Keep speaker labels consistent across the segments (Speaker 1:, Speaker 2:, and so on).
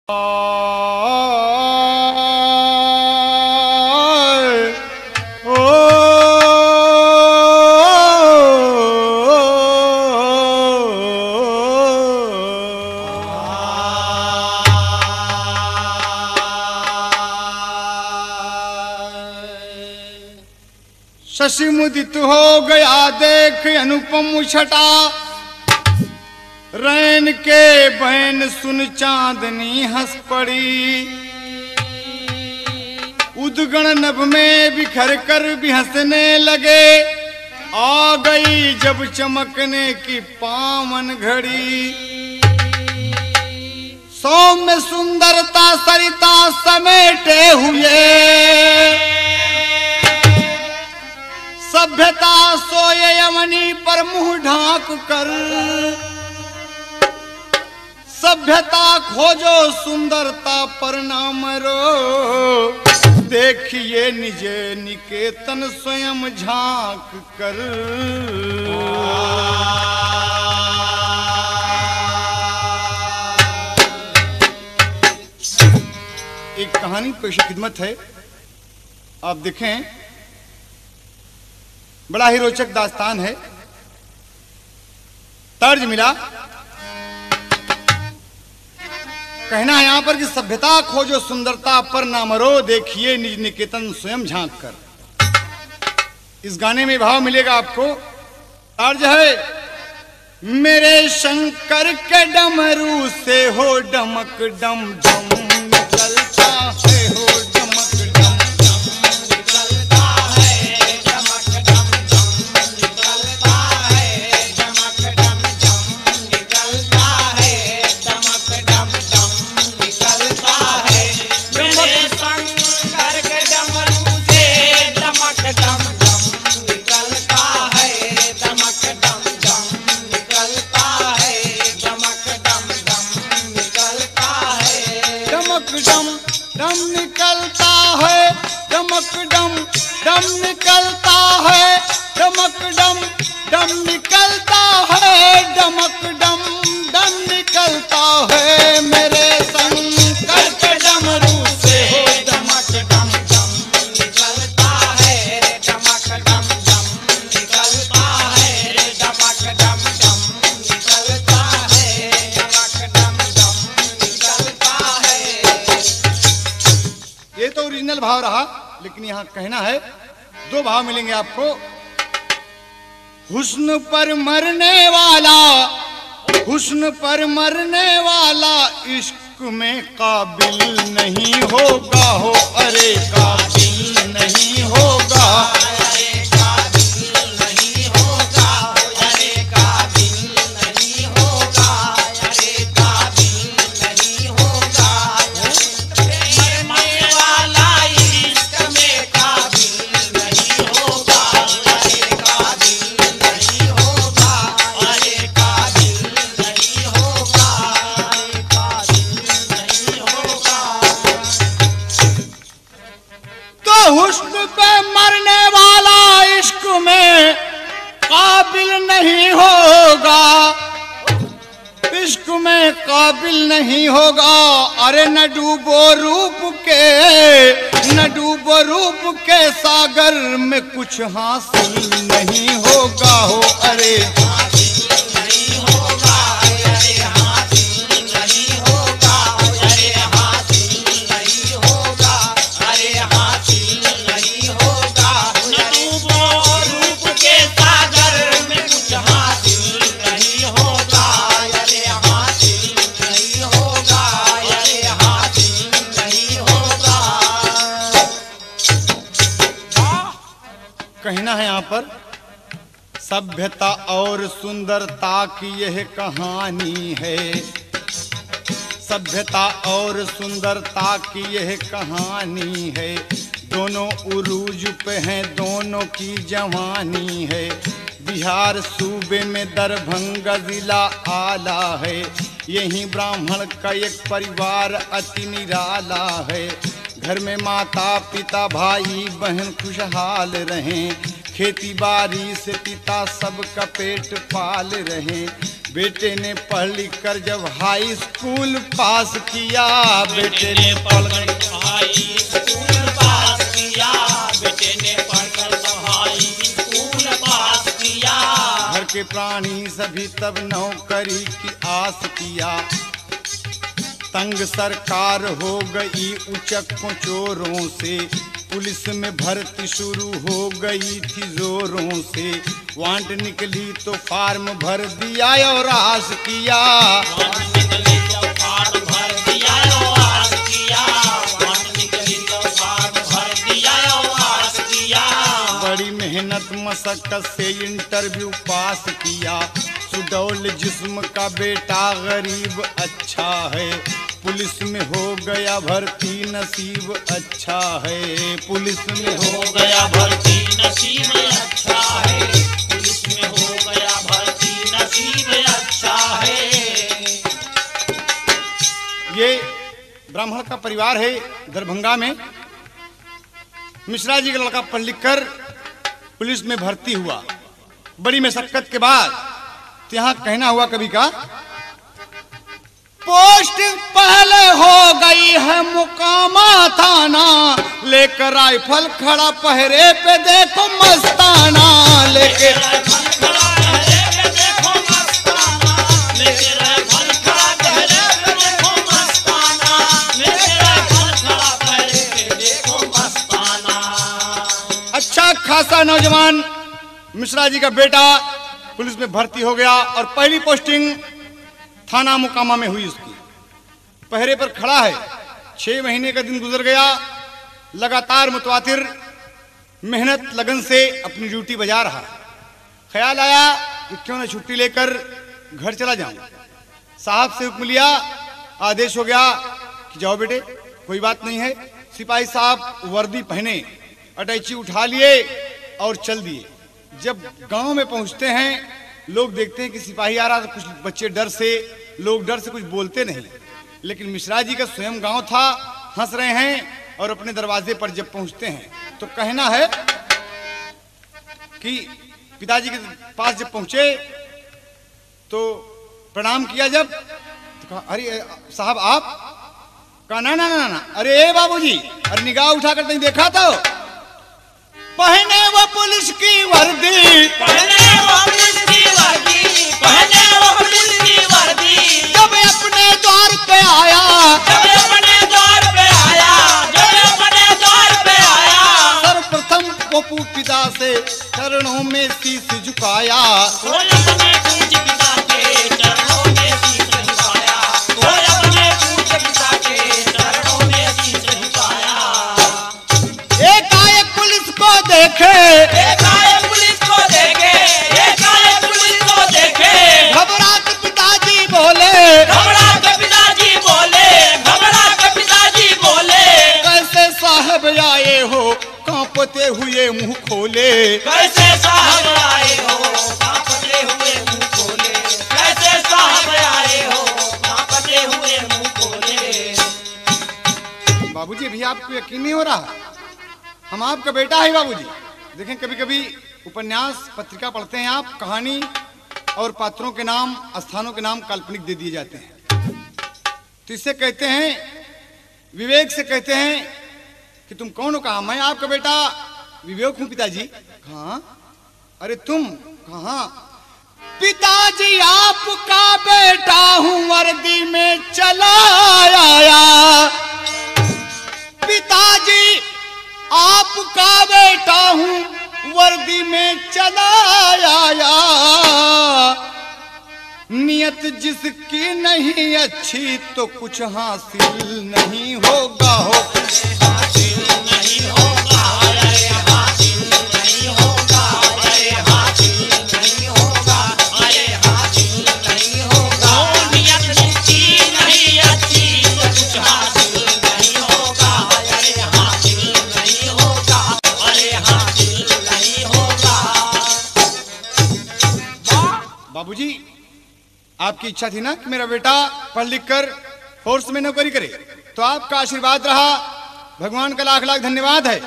Speaker 1: शशि मुदित हो गया देख अनुपम छटा, रैन के बहन सुन चांदनी हंस पड़ी। उद्गण नभ में बिखर कर भी हंसने लगे, आ गई जब चमकने की पावन घड़ी। सौम्य सुंदरता सरिता समेटे हुए, सभ्यता सोए यमनी पर मुंह ढांक कर। सभ्यता खोजो सुंदरता पर ना मरो, देखिए निज निकेतन स्वयं झांक कर। एक कहानी पेश खिदमत है, आप देखें, बड़ा ही रोचक दास्तान है। तर्ज मिला, कहना है यहां पर कि सभ्यता खोजो सुंदरता पर ना मरो, देखिए निज निकेतन स्वयं झांक कर। इस गाने में भाव मिलेगा आपको। तर्ज है, मेरे शंकर के डमरू से हो डमक डम डम निकलता है, हो डमक डम डम निकलता है, डमक डम डम निकलता है, डमक डम डम निकलता है, डमक डम डम निकलता है। मेरे शंकर के डमरू से डमक डम डम निकलता है, डमक डम डम निकलता है, डमक डम डम निकलता है, डमक डम डम निकलता है, डमक डम डम निकलता है, डमक डम डम निकलता है, डमक डम डम निकलता है। मेरे शंकर के डमरू से हो डमक डम डम निकलता है, डमक डम डम निकलता है, डमक डम डम निकलता है, डमक डम डम निकलता है। ये तो ओरिजिनल भाव रहा, लेकिन यहाँ कहना है, दो भाव मिलेंगे आपको। हुस्न पर मरने वाला, हुस्न पर मरने वाला इश्क में काबिल नहीं होगा, हो अरे काबिल नहीं होगा, अरे काबिल नहीं होगा, अरे काबिल नहीं होगा, अरे काबिल नहीं होगा। मरने वाला इश्क में काबिल नहीं होगा, अरे काबिल नहीं होगा, अरे काबिल नहीं होगा, अरे काबिल नहीं होगा। तो हुस्न पे मरने वाला इश्क में काबिल नहीं होगा, इश्क में काबिल नहीं होगा। अरे न डूबो रूप के, न डूबो रूप के सागर में कुछ हासिल नहीं होगा, हो अरे हासिल नहीं होगा, अरे हासिल नहीं होगा, अरे हासिल नहीं होगा, अरे हासिल नहीं होगा। न डूबो रूप के सागर में कुछ हासिल नहीं होगा, अरे हासिल नहीं होगा, अरे हासिल नहीं होगा। कहना है यहाँ पर, सभ्यता और सुंदरता की यह कहानी है, सभ्यता और सुंदरता की यह कहानी है। दोनों उरूज पे हैं, दोनों की जवानी है। बिहार सूबे में दरभंगा जिला आला है, यहीं ब्राह्मण का एक परिवार अति निराला है। घर में माता पिता भाई बहन खुशहाल रहें, खेती बाड़ी से पिता सबका पेट पाल रहें। बेटे ने पढ़ लिख कर जब हाई स्कूल पास किया, बेटे ने पढ़कर
Speaker 2: हाई स्कूल पास किया, बेटे ने पढ़कर हाई स्कूल पास किया।
Speaker 1: घर के प्राणी सभी तब नौकरी की आस किया, तंग सरकार हो गई उचक्कों चोरों से, पुलिस में भर्ती शुरू हो गई थी जोरों से, वांट निकली तो फार्म भर दिया और आस किया,
Speaker 2: वांट निकली तो फार्म भर दिया और आस किया, वांट निकली तो फार्म भर दिया और आस किया।
Speaker 1: बड़ी मेहनत मशक्कत से इंटरव्यू पास किया, सुडौल जिस्म का बेटा गरीब अच्छा है, पुलिस में हो गया भर्ती नसीब अच्छा है, पुलिस में
Speaker 2: हो गया भर्ती नसीब अच्छा है, पुलिस में हो गया भर्ती नसीब अच्छा है।
Speaker 1: ये ब्राह्मण का परिवार है दरभंगा में। मिश्रा जी का लड़का पढ़ लिख कर पुलिस में भर्ती हुआ, बड़ी मशक्कत के बाद। तो यहाँ कहना हुआ कवि का, पोस्ट पहले हो गई है मुकामा थाना, लेकर राइफल खड़ा पहरे पे देखो मस्ताना, लेकर
Speaker 2: राइफल खड़ा पहरे पे देखो मस्ताना, लेकर राइफल खड़ा पहरे पे देखो मस्ताना, लेकर राइफल खड़ा पहरे पे देखो मस्ताना।
Speaker 1: अच्छा खासा नौजवान मिश्रा जी का बेटा पुलिस में भर्ती हो गया और पहली पोस्टिंग थाना मुकामा में हुई उसकी। पहरे पर खड़ा है, 6 महीने का दिन गुजर गया, लगातार मुतवातिर मेहनत लगन से अपनी ड्यूटी बजा रहा। ख्याल आया कि क्यों ना छुट्टी लेकर घर चला जाऊं। साहब से हुक्म लिया, आदेश हो गया कि जाओ बेटे, कोई बात नहीं है। सिपाही साहब वर्दी पहने, अटैची उठा लिए और चल दिए। जब गांव में पहुंचते हैं, लोग देखते हैं कि सिपाही आ रहा, तो कुछ बच्चे डर से, लोग डर से कुछ बोलते नहीं, लेकिन मिश्रा जी का स्वयं गांव था, हंस रहे हैं। और अपने दरवाजे पर जब पहुंचते हैं तो कहना है कि पिताजी के पास जब पहुंचे तो प्रणाम किया। जब तो कहा, अरे साहब आप? कहा ना ना ना ना, अरे बाबूजी, अरे निगाह उठा कर देखा तो पहने वो पुलिस की वर्दी,
Speaker 2: पहने वो पुलिस की वर्दी, पहने वो पुलिस की वर्दी।
Speaker 1: जब अपने द्वार पे आया,
Speaker 2: जब अपने द्वार पे आया, जब अपने द्वार पे आया,
Speaker 1: सर्वप्रथम वो पिता से चरणों में शीश झुकाया,
Speaker 2: कोई अपने पूज्य पिता के चरणों में शीश झुकाया, कोई अपने पूज्य पिता के चरणों में शीश झुकाया।
Speaker 1: एकाएक पुलिस को देखे,
Speaker 2: एकाएक पुलिस को देखे, एकाएक पुलिस को देखे,
Speaker 1: घबरा के पिताजी बोले,
Speaker 2: घबरा के पिताजी बोले, घबरा के पिताजी बोले,
Speaker 1: कैसे साहब आए हो कांपते हुए मुंह खोले,
Speaker 2: कैसे साहब आए हो कांपते हुए मुंह खोले, कैसे साहब आए हो कांपते हुए मुंह खोले।
Speaker 1: बाबूजी अभी आपको यकीन नहीं हो रहा, हम आपका बेटा है बाबूजी। देखें कभी कभी उपन्यास पत्रिका पढ़ते हैं आप, कहानी और पात्रों के नाम, स्थानों के नाम काल्पनिक दे दिए जाते हैं। तो इससे कहते हैं, विवेक से कहते हैं कि तुम कौन हो? कहा मैं आपका बेटा विवेक हूं पिताजी। कहा अरे तुम? कहा पिताजी आपका बेटा हूं, वर्दी में चला आया। पिताजी आपका बेटा हूं, वर्दी में चला आया। नियत जिसकी नहीं अच्छी तो कुछ हासिल नहीं होगा, हो
Speaker 2: हासिल नहीं होगा, अरे हासिल नहीं होगा, अरे हासिल नहीं होगा, अरे हासिल नहीं होगा। नियत जिसकी नहीं अच्छी तो कुछ हासिल नहीं होगा, अरे हासिल नहीं होगा, अरे हासिल नहीं होगा।
Speaker 1: बाबूजी आपकी इच्छा थी ना कि मेरा बेटा पढ़ लिख कर फोर्स में नौकरी करे, तो आपका आशीर्वाद रहा, भगवान का लाख लाख धन्यवाद है।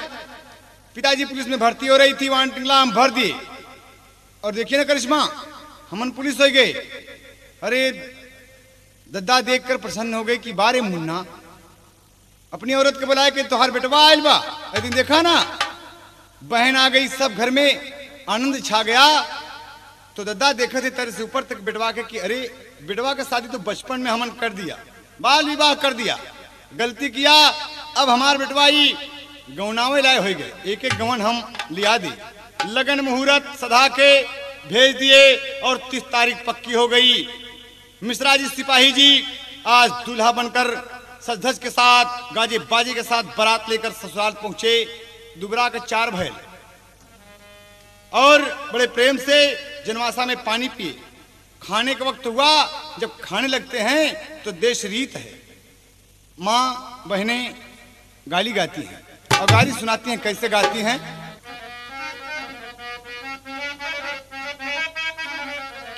Speaker 1: पिताजी पुलिस में भर्ती हो रही थी, वांटिंगला हम भर दिए। और देखिए ना करिश्मा, हमन पुलिस हो गए। अरे दद्दा देखकर प्रसन्न हो गई कि बारे मुन्ना, अपनी औरत को बुलाए कि तोहार बेटवा आयल बा। एक दिन देखा ना, बहन आ गई, सब घर में आनंद छा गया। तो दद्दा देखा थे तेरे से ऊपर तक बेटवा के कि अरे बेटवा का शादी तो बचपन में हमन कर दिया, बाल विवाह कर दिया, गलती किया। अब हमार बेटवाई गौनावे लाए हो गए, एक एक गवन हम लिया दी, लगन मुहूर्त सधा के भेज दिए और 30 तारीख पक्की हो गई। मिश्रा जी सिपाही जी आज दूल्हा बनकर सज-धज के साथ गाजे बाजे के साथ बारात लेकर ससुराल पहुंचे। दुबरा के 4 भैल और बड़े प्रेम से जनवासा में पानी पिए। खाने का वक्त हुआ, जब खाने लगते हैं तो देश रीत है, माँ बहनें गाली गाती हैं और गाली सुनाती हैं। कैसे गाती हैं?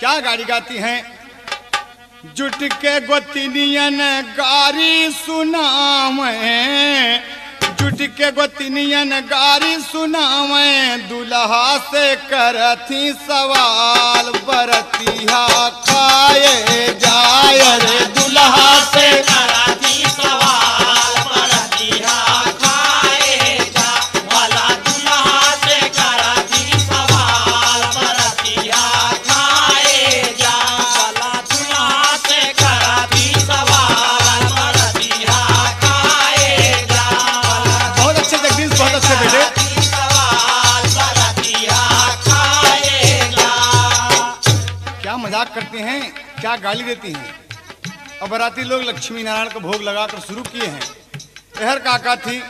Speaker 1: क्या गाली गाती हैं? जुट के गोतिनियन गारी सुनावें, जुट के गोतिनियन गारी सुनावें, दुल्हा से करथी सवाल, बरतिया खाए जाय रे दुल्हा से
Speaker 2: करती सवाल, बरतिया खाए जा, भला दुल्हा से करती सवाल, बरतिया खाए जा, भला दुल्हा से करती सवाल, बरतिया खाए जा।
Speaker 1: बहुत अच्छे जगदीश, बहुत अच्छे बेटे।
Speaker 2: सवाल, बरतिया खाए जा।
Speaker 1: क्या मजाक करते हैं, क्या गाली देती हैं। अब बराती लोग लक्ष्मी नारायण को भोग लगाकर शुरू किए हैं। एहर काका थी,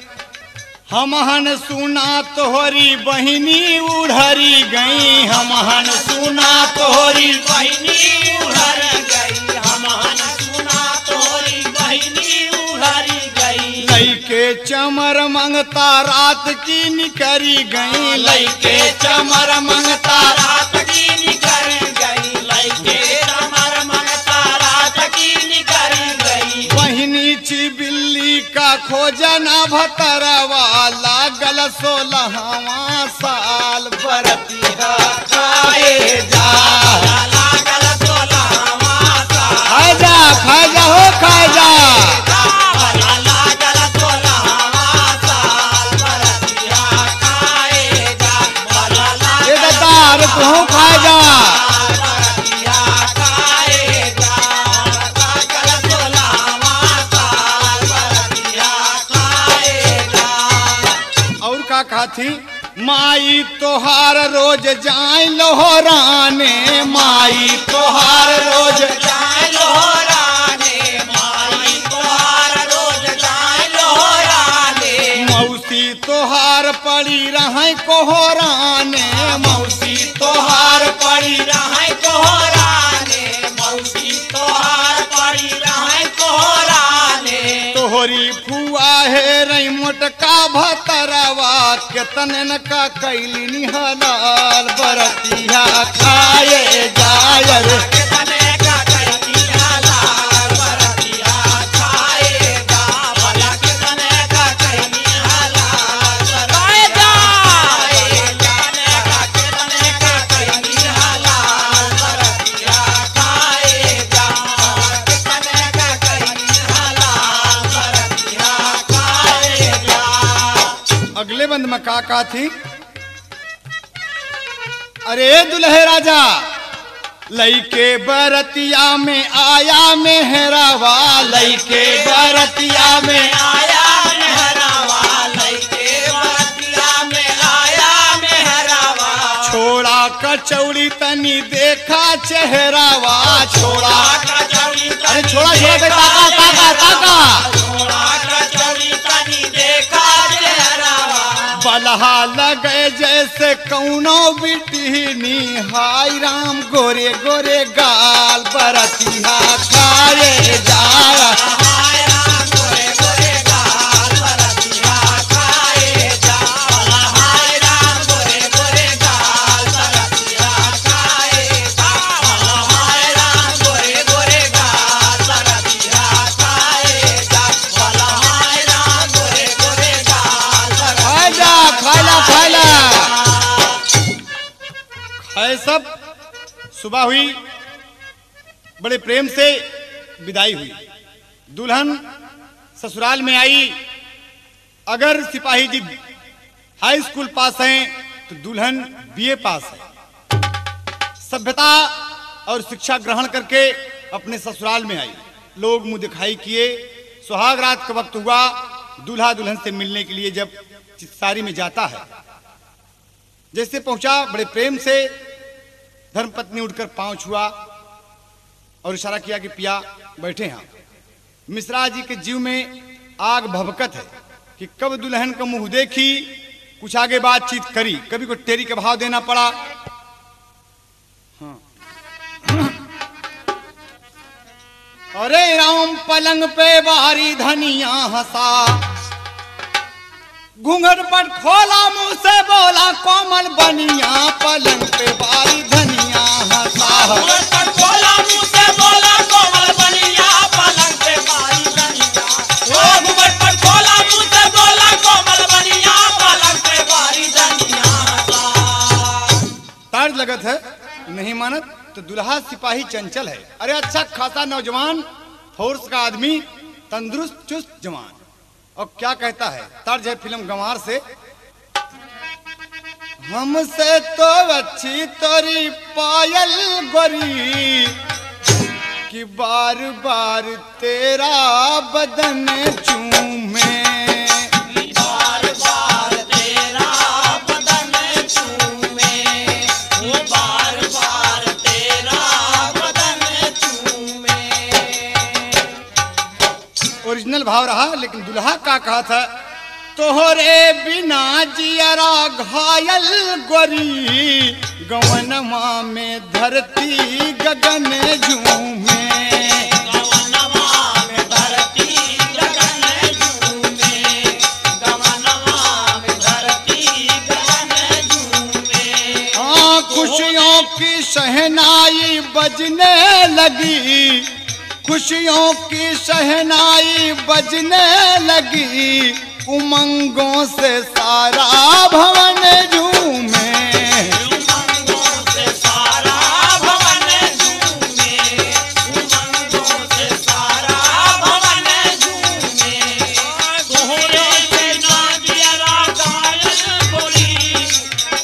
Speaker 1: हमहन सुना तोहरी बहिनी उड़हरी गई, हमहन सुना तोहरी
Speaker 2: बहिनी उड़र गई, हमहन सुना तोरी बहिनी उड़री गई,
Speaker 1: लइके चमर मंगता रात की निकरी गई,
Speaker 2: लइके चमर मंगता रात की निकर गई, लइके चमर मंगता रात की निकर गई,
Speaker 1: बहिनी ची बिल्ली का खोजना भतरवा, लागल 16वां साल, बरतिया खाए जा।
Speaker 2: लागल 16वां साल,
Speaker 1: खाजा खाजा हो खाजा।
Speaker 2: भला लागल 16वां साल, बरतिया खाए जा, भला
Speaker 1: ये दत्तार तू खाजा।
Speaker 2: बरतिया खाए जा, लागल 16वां साल, बरतिया खाए जा।
Speaker 1: और का कहा थी, माई तोहार रोज जाए लोहराने, माई तोहार रोज
Speaker 2: जाए लोहराने, माई तोहार रोज जाए लोहराने,
Speaker 1: मौसी तोहार पड़ी रहे कोहराने, मौसी तोहार
Speaker 2: पड़ी रहे कोहराने, मौसी तोहार पड़ी रहे कोहराने,
Speaker 1: तोहरी फुआ है रही मोटका भतरवा, केतन का कैली निहलाल, बरतिया खाए जाय रे।
Speaker 2: कितने का कैदी हलाल, बरतिया खाए जा, भला कितने का कैदी हलाल, खाए जा, कितने का कैदी हलाल, बरतिया खाए जा, कितने का कैदी हलाल, बरतिया खाए जा।
Speaker 1: अगले बंद में का थी, अरे दुल्हे राजा लइके बरतिया में आया मेहरावा, लइके बरतिया में
Speaker 2: आया मेहरावा, लइके बरतिया में आया मेहरावा,
Speaker 1: छोड़ा कचौड़ी तनी देखा चेहरावा, छोड़ा
Speaker 2: कचौड़ी
Speaker 1: अरे छोड़ा छोड़ा बे, काका काका काका,
Speaker 2: छोड़ा कचौड़ी तनी देखा चेहरावा,
Speaker 1: बलहा लगे जैसे कौनो बिटनी, हाय राम गोरे गोरे गाल, बरतिया खाए जा।
Speaker 2: हाय राम गोरे गोरे गाल, बरतिया खाए जा, हाय राम गोरे गोरे गाल, बरतिया खाए जा, हाय राम गोरे गोरे गाल, बरतिया खाए जा, हाय राम गोरे गोरे गाल,
Speaker 1: खाए जा, खाला खाला खाए सब। सुबह हुई, बड़े प्रेम से विदाई हुई। दुल्हन ससुराल में आई। अगर सिपाही जी हाई स्कूल पास हैं तो दुल्हन बीए पास है। सभ्यता और शिक्षा ग्रहण करके अपने ससुराल में आई। लोग मुंह दिखाई किए। सुहाग रात का वक्त हुआ। दूल्हा दुल्हन से मिलने के लिए जब चित्सारी में जाता है, जैसे पहुंचा बड़े प्रेम से धर्मपत्नी उठकर पांव छुआ और इशारा किया कि पिया बैठे हैं। मिश्रा जी के जीव में आग भभकत है कि कब दुल्हन का मुंह देखी, कुछ आगे बातचीत करी, कभी को टेरी के भाव देना पड़ा। हाँ। अरे राम पलंग पे बारी धनिया हंसा, घूंघट पर खोला मुंह से बोला कोमल बनिया, पलंग पे बारी धनिया हंसा।
Speaker 2: घूंघट पर खोला मुंह से बोला कोमल बनिया, पलंग पे बारी धनिया। ओ घूंघट पर खोला मुंह से बोला कोमल बनिया, पलंग पे बारी धनिया।
Speaker 1: तर्ज लगत है, नहीं मानत तो दुल्हा सिपाही चंचल है। अरे अच्छा खासा नौजवान, फोर्स का आदमी, तंदुरुस्त चुस्त जवान। और क्या कहता है, तर्ज है फिल्म गंवार से। हमसे तो अच्छी तेरी पायल गोरी, कि बार बार तेरा बदन चूमे,
Speaker 2: बार बार तेरा बदन चूमे, वो बार बार तेरा बदन चूमे।
Speaker 1: ओरिजिनल भाव रहा, लेकिन दुल्हा का कहा था, तोहरे बिना जियरा घायल गोरी, गवनमा में धरती गगन झूमे,
Speaker 2: गवनमा में धरती गगन झूमे, गवनमा में धरती गगन झूमे।
Speaker 1: हाँ खुशियों की शहनाई बजने लगी, खुशियों की शहनाई बजने लगी, उमंगों से सारा भवन झूमे,
Speaker 2: उमंगों से सारा भवन झूमे, उमंगों से सारा भवन झूमे। तोहरे बिना जियरा घायल गोरी,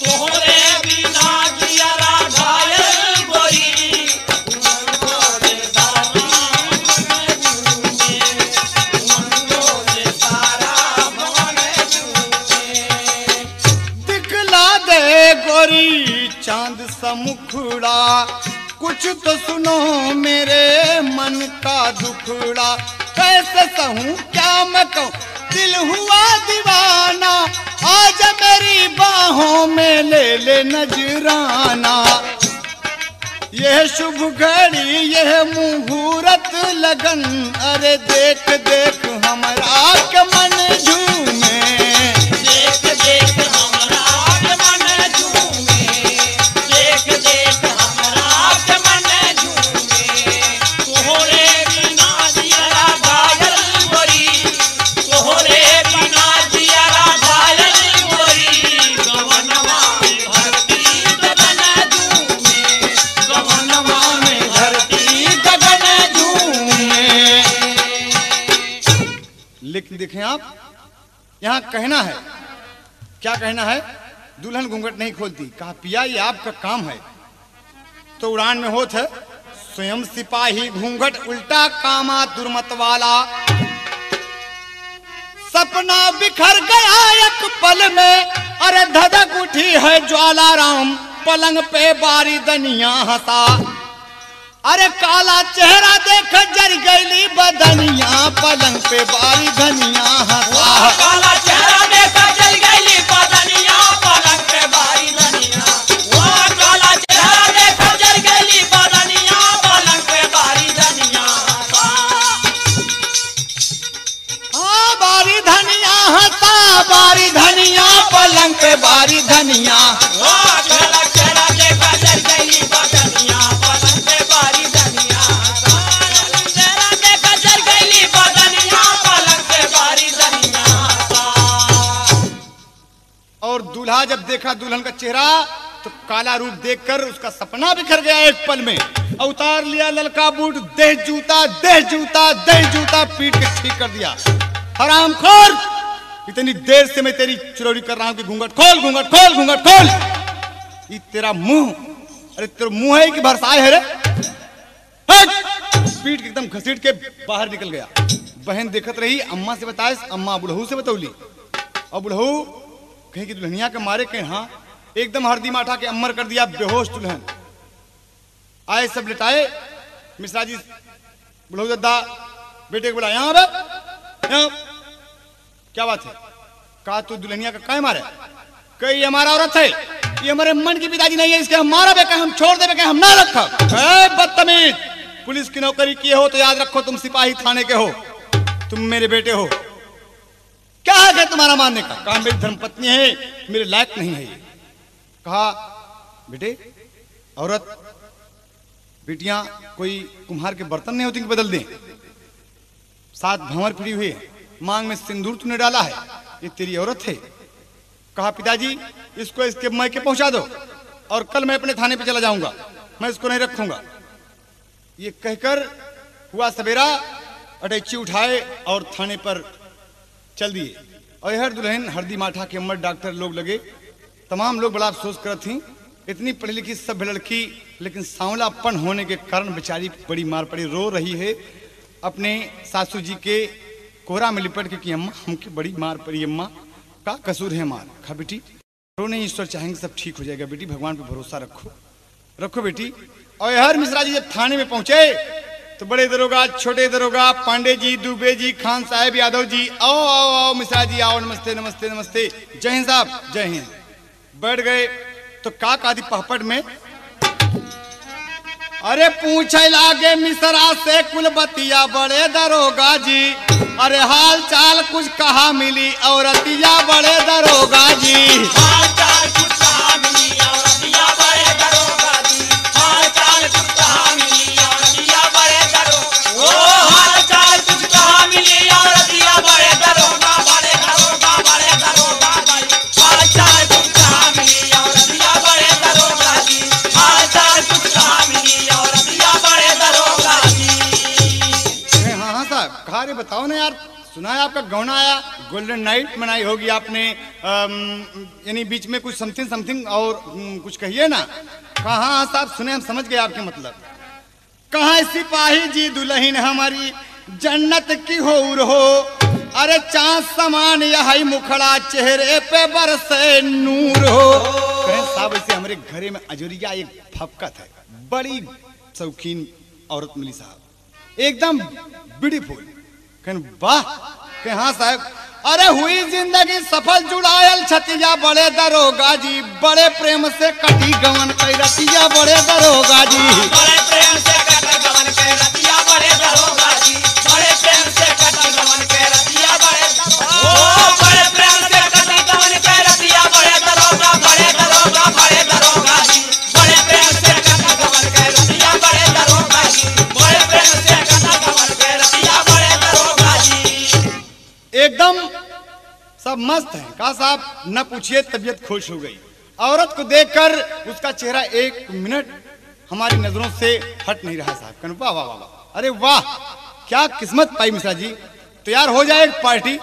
Speaker 2: तोहरे बिना जियरा घायल गोरी, उमंगों से सारा भवन झूमे, उमंगों से सारा भवन झूमे।
Speaker 1: दिखला दे गोरी चांद सा मुखड़ा, कुछ तो सुनो मेरे मन का दुखड़ा, कैसे सहूं क्या मैं कहूं, दिल हुआ दीवाना, आज मेरी बाहों में ले नजराना। यह शुभ घड़ी यह मुहूर्त लगन, अरे देख देख हमरा के मन झूमे,
Speaker 2: देख देख हमरा के मन झूमे, देख देख हमरा के मन झूमे। तोहरे बिना जियरा घायल गोरी, तोहरे बिना जियरा घायल गोरी, गवनमा में धरती गगन झूमे, गवनमा में धरती गगन झूमे।
Speaker 1: लेकिन देखें आप, यहाँ कहना है, क्या कहना है, दुल्हन घूंघट नहीं खोलती। कहा पिया ये आपका काम है। तो उड़ान में होत है, स्वयं सिपाही घूंघट उल्टा कामा दुर्मत वाला, सपना बिखर गया एक पल में, अरे धधक उठी है ज्वाला राम, पलंग पे बारी दनिया हंसा, अरे काला चेहरा देख जर गईली बदनिया, पलंग पे बारी धनिया हंसा।
Speaker 2: काला चेहरा देखा जल गई बदनिया, पलंग पे बारी धनिया। वो काला चेहरा देखा जल गई बदनिया, पलंग पे बारी धनिया।
Speaker 1: हाँ बारी धनिया हंसा, बारी धनिया, पलंग पे बारी धनिया।
Speaker 2: वो काला चेहरा देखा जल गई बदनिया, पलंग पे बारी धनिया। काला चेहरा देखा जल गई बदनिया, पलंग पे बारी धनिया।
Speaker 1: और दूल्हा जब देखा दुल्हन का चेहरा तो काला रूप देखकर उसका सपना बिखर गया एक पल में। उतार लिया ललका बूट, देह जूता देह जूता देह जूता, पीट के ठीक कर दिया। हरामखोर, इतनी देर से मैं तेरी चुरौरी कर रहा हूं कि घूंघट खोल, घूंघट खोल, घूंघट खोल। ये तेरा मुंह, अरे तेरा मुंह है कि भरसाए है रे? पीट के एकदम घसीट के बाहर निकल गया। बहन देखत रही, अम्मा से बताए, अम्मा बुढ़ऊ से बतौली, और बुढ़ऊ कहीं की दुल्हनिया के मारे कहीं हाँ एकदम हरदी माठा के अमर कर दिया, बेहोश दुल्हन। आए सब लिटाए, मिश्रा जी बुढ़ऊ दद्दा बेटे को बुलाया, यहाँ क्या बात है? कहा तू दुल्हनिया का काय मारे? कही हमारा औरत है, ये हमारे मन की पिताजी नहीं है, इसके हम मारा बे, हम छोड़ दे बे, हम ना रखा। बदतमीज, पुलिस की नौकरी किए हो तो याद रखो तुम सिपाही थाने के हो, तुम मेरे बेटे हो, क्या है तुम्हारा मानने का? कहा मेरी धर्मपत्नी है, मेरे लायक नहीं है ये। कहा बेटे औरत बेटियां कोई कुम्हार के बर्तन नहीं होती कि बदल दें? 7 भंवर फिरी हुई है, मांग में सिंदूर तूने डाला है, ये तेरी औरत है। कहा पिताजी इसको इसके मैके पहुंचा दो और कल मैं अपने थाने पे चला जाऊंगा, मैं इसको नहीं रखूंगा। ये कहकर हुआ सवेरा, अटैची उठाए और थाने पर चल दिए। और हर दुल्हन हरदी माठा के अम्मर डॉक्टर लोग लगे, तमाम लोग बड़ा अफसोस करत थी, इतनी पढ़ी लिखी सब लड़की, लेकिन सांवलापन होने के कारण बेचारी बड़ी मार पड़ी, रो रही है अपने सासू जी के कोहरा में लिपट के कि अम्मा हमकी बड़ी मार पड़ी, अम्मा का कसूर है मार। कहा बेटी रो नहीं, ईश्वर चाहेंगे सब ठीक हो जाएगा बेटी, भगवान पे भरोसा रखो, रखो बेटी। और हर मिश्रा जी जब थाने में पहुंचे तो बड़े दरोगा, छोटे दरोगा, पांडे जी, दुबे जी, खान साहब, यादव जी, आओ आओ आओ मिश्रा जी आओ, नमस्ते नमस्ते नमस्ते, जय हिंद साहब, जय हिंद। बैठ गए तो का कादी पहपट में, अरे पूछे लागे मिश्रा से कुलबतिया बड़े दरोगा जी, अरे हाल चाल कुछ कहा मिली औरतिया बड़े दरोगा जी,
Speaker 2: हाल चाल कुछ कहा मिली औरतिया बड़े दरोगा जी, हाल चाल कुछ कहा मिली औरतिया बड़े दरोगा, ओ हाल चाल कुछ कहा मिली औरतिया बड़े दरोगा, बड़े दरोगा, बड़े दरोगा जी, हाल चाल कुछ कहा मिली औरतिया बड़े दरोगा जी, हाल चाल कुछ कहा मिली औरतिया बड़े दरोगा जी।
Speaker 1: हाँ हाँ साहब, कहा रे बताओ ना यार, सुना है आपका गौना आया, गोल्डन नाइट मनाई होगी आपने, यानी बीच में कुछ समथिंग समथिंग और कुछ कहिए ना। कहा हाँ साहब सुने, हम समझ गए आपके मतलब। कहा सिपाही जी दुल्हन हमारी जन्नत की हो, अरे चांद समान यही मुखड़ा चेहरे पे बरसे नूर हो। कहें साहब ऐसे हमारे घरे में अजोरिया एक फपकत है, बड़ी शौकीन औरत मिली साहब, एकदम ब्यूटीफुल। वाह, के हाँ साहब, अरे हुई जिंदगी सफल जुड़ायल छतिया बड़े दरोगा जी, बड़े प्रेम से कटी गवन कई रतिया बड़े दरोगा जी,
Speaker 2: बड़े प्रेम से कटी गवन के रतिया बड़े दरोगा जी, बड़े प्रेम से कटी गवन के रतिया बड़े, ओ बड़े प्रेम से कटी गवन के रतिया बड़े दरोगा, बड़े दरोगा, बड़े दरोगा जी, बड़े प्रेम से कटी गवन के रतिया बड़े दरोगा जी, बड़े प्रेम से कटी गवन के रतिया बड़े दरोगा जी।
Speaker 1: एकदम सब मस्त है। कहा साहब न पूछिए, तबीयत खुश हो गई। औरत को देखकर उसका चेहरा एक मिनट हमारी नजरों से हट नहीं रहा साहब। वाह वाह वाह, अरे वाह क्या किस्मत पाई मिश्रा जी। तो यार हो जाए एक पार्टी,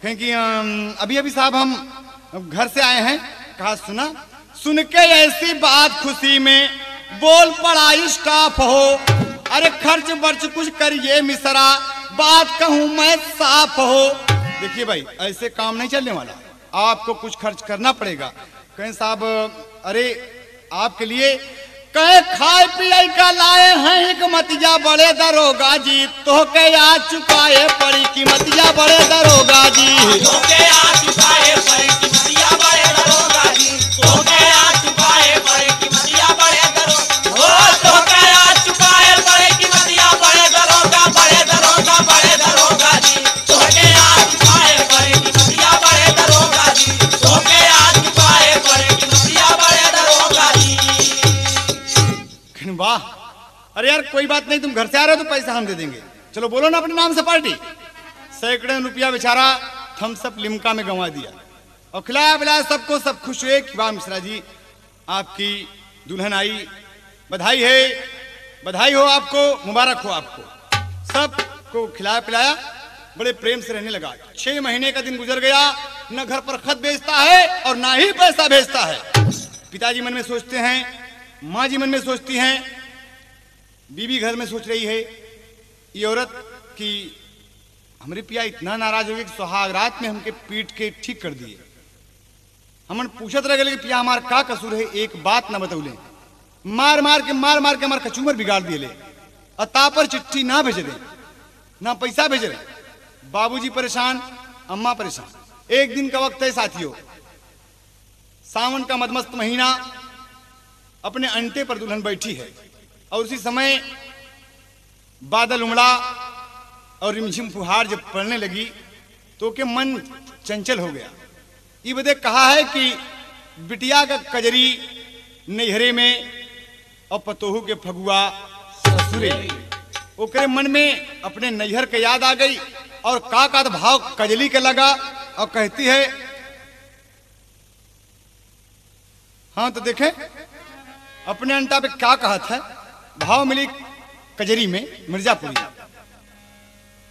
Speaker 1: क्योंकि अभी अभी साहब हम घर से आए हैं। कहा सुना, सुन के ऐसी बात खुशी में बोल पड़ा स्टाफ हो, अरे खर्च बर्च कुछ करिए मिश्रा, बात कहूं मैं साफ हो। देखिए भाई ऐसे काम नहीं चलने वाला, आपको कुछ खर्च करना पड़ेगा। कहें साहब अरे आपके लिए कहे खाए पिए का लाए हैं हिकमतिया बड़े दरोगा जी, तो के आ चुकाए पड़ी कीमतिया बड़े दरोगा जी,
Speaker 2: तो के आ चुकाए पड़ी कीमतिया बड़े दरोगा जी, तो के आ चुकाए पड़ी कीमतिया बड़े दरोगा, ओ तो के आ चुकाए पड़ी कीमतिया बड़े दरोगा, बड़े दरोगा, बड़े दरोगा जी, तो के आ चुकाए पड़ी कीमतिया बड़े दरोगा जी, तो के आ चुकाए पड़ी कीमतिया बड़े दरोगा जी।
Speaker 1: वाह, अरे यार कोई बात नहीं, तुम घर से आ रहे हो तो पैसा हम दे देंगे, चलो बोलो ना अपने नाम से पार्टी। सैकड़ों रुपया बेचारा थम्स अप लिम्का में गंवा दिया और खिलाया पिलाया सबको, सब खुश हुए कि वाह मिश्रा जी आपकी दुल्हन आई, बधाई है, बधाई हो आपको, मुबारक हो आपको। सबको खिलाया पिलाया, बड़े प्रेम से रहने लगा। 6 महीने का दिन गुजर गया, न घर पर खत भेजता है और ना ही पैसा भेजता है। पिताजी मन में सोचते हैं, माँ जी मन में सोचती हैं, बीवी घर में सोच रही है ये औरत कि हमारे पिया इतना नाराज हो गए कि सुहाग रात में हमके पीट के ठीक कर दिए। हमन पूछत रह गए कि पिया हमार का कसूर है, एक बात न बतौले, मार मार के हमार कचूमर बिगाड़ दिए ले, और तापर चिट्ठी ना भेजे दे, ना पैसा भेजे दे। बाबूजी परेशान, अम्मा परेशान। एक दिन का वक्त है साथियों, सावन का मदमस्त महीना, अपने अंटे पर दुल्हन बैठी है और उसी समय बादल उमड़ा और रिमझिम फुहार जब पड़ने लगी तो के मन चंचल हो गया। ये बदे कहा है कि बिटिया का कजरी नैहरे में और पतोहू के फगुआ ससुरे। ओकरे मन में अपने नैहर के याद आ गई और का भाव कजली के लगा और कहती है, हाँ तो देखें अपने अंटा पे क्या कहा था, भाव मिली कजरी में मिर्जापुरी।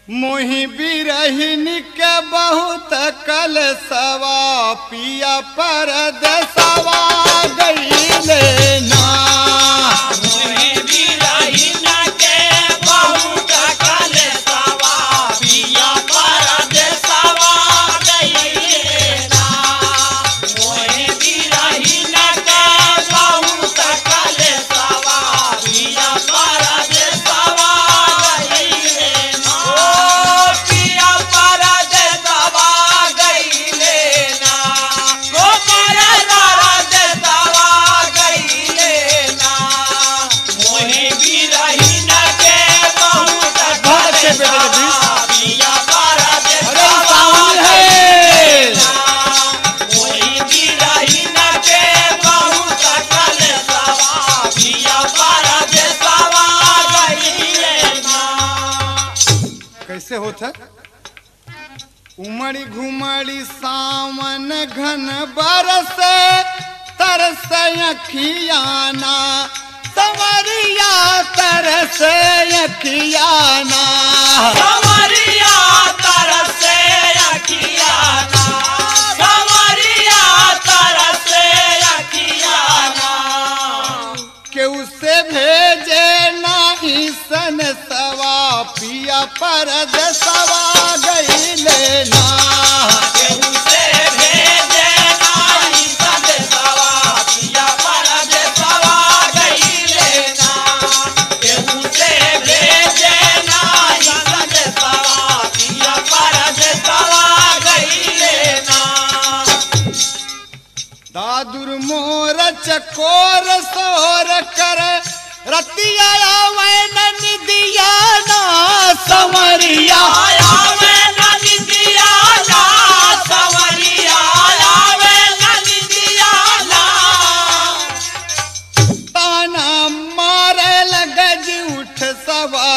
Speaker 1: मोही बिरहिन के बहुत कल सवा पिया पर दसवा गईले ना।
Speaker 2: मोही बिरहिन के बहुत कल सवा पिया पर दसवा गईले ना। मोही बिरहिन के बहुत कल सवा पिया पर दसवा गईले ना। पिया पर दसवा गईले ना। ओ पर दसवा गईले ना। मोही बिरहिन के बहुत कल सवा पिया पर दसवा गईले ना। मोही बिरहिन के बहुत कल सवा पिया पर दसवा गईले ना।
Speaker 1: कैसे होता? उमड़ी घुमड़ी सावन घन बरसे तरसे अखियाना, संवरिया तरसे अखियाना।
Speaker 2: संवरिया तरसे अखियाना। संवरिया तरसे अखियाना।
Speaker 1: के उसे भेजे नाही सन सवा पिया पर दसवा गईले ना।
Speaker 2: केहू से भेजे नाही संदेशवा पिया पर दसवा गईले ना। केहू से भेजे नाही संदेशवा पिया पर दसवा गईले ना।
Speaker 1: दादुर मोर चकोर सोर कर रतिया वैन निदिया ना, संवरिया
Speaker 2: आवे ना निदिया ना। संवरिया आवे ना निदिया ना।
Speaker 1: ताना मारे लगज उठ सवा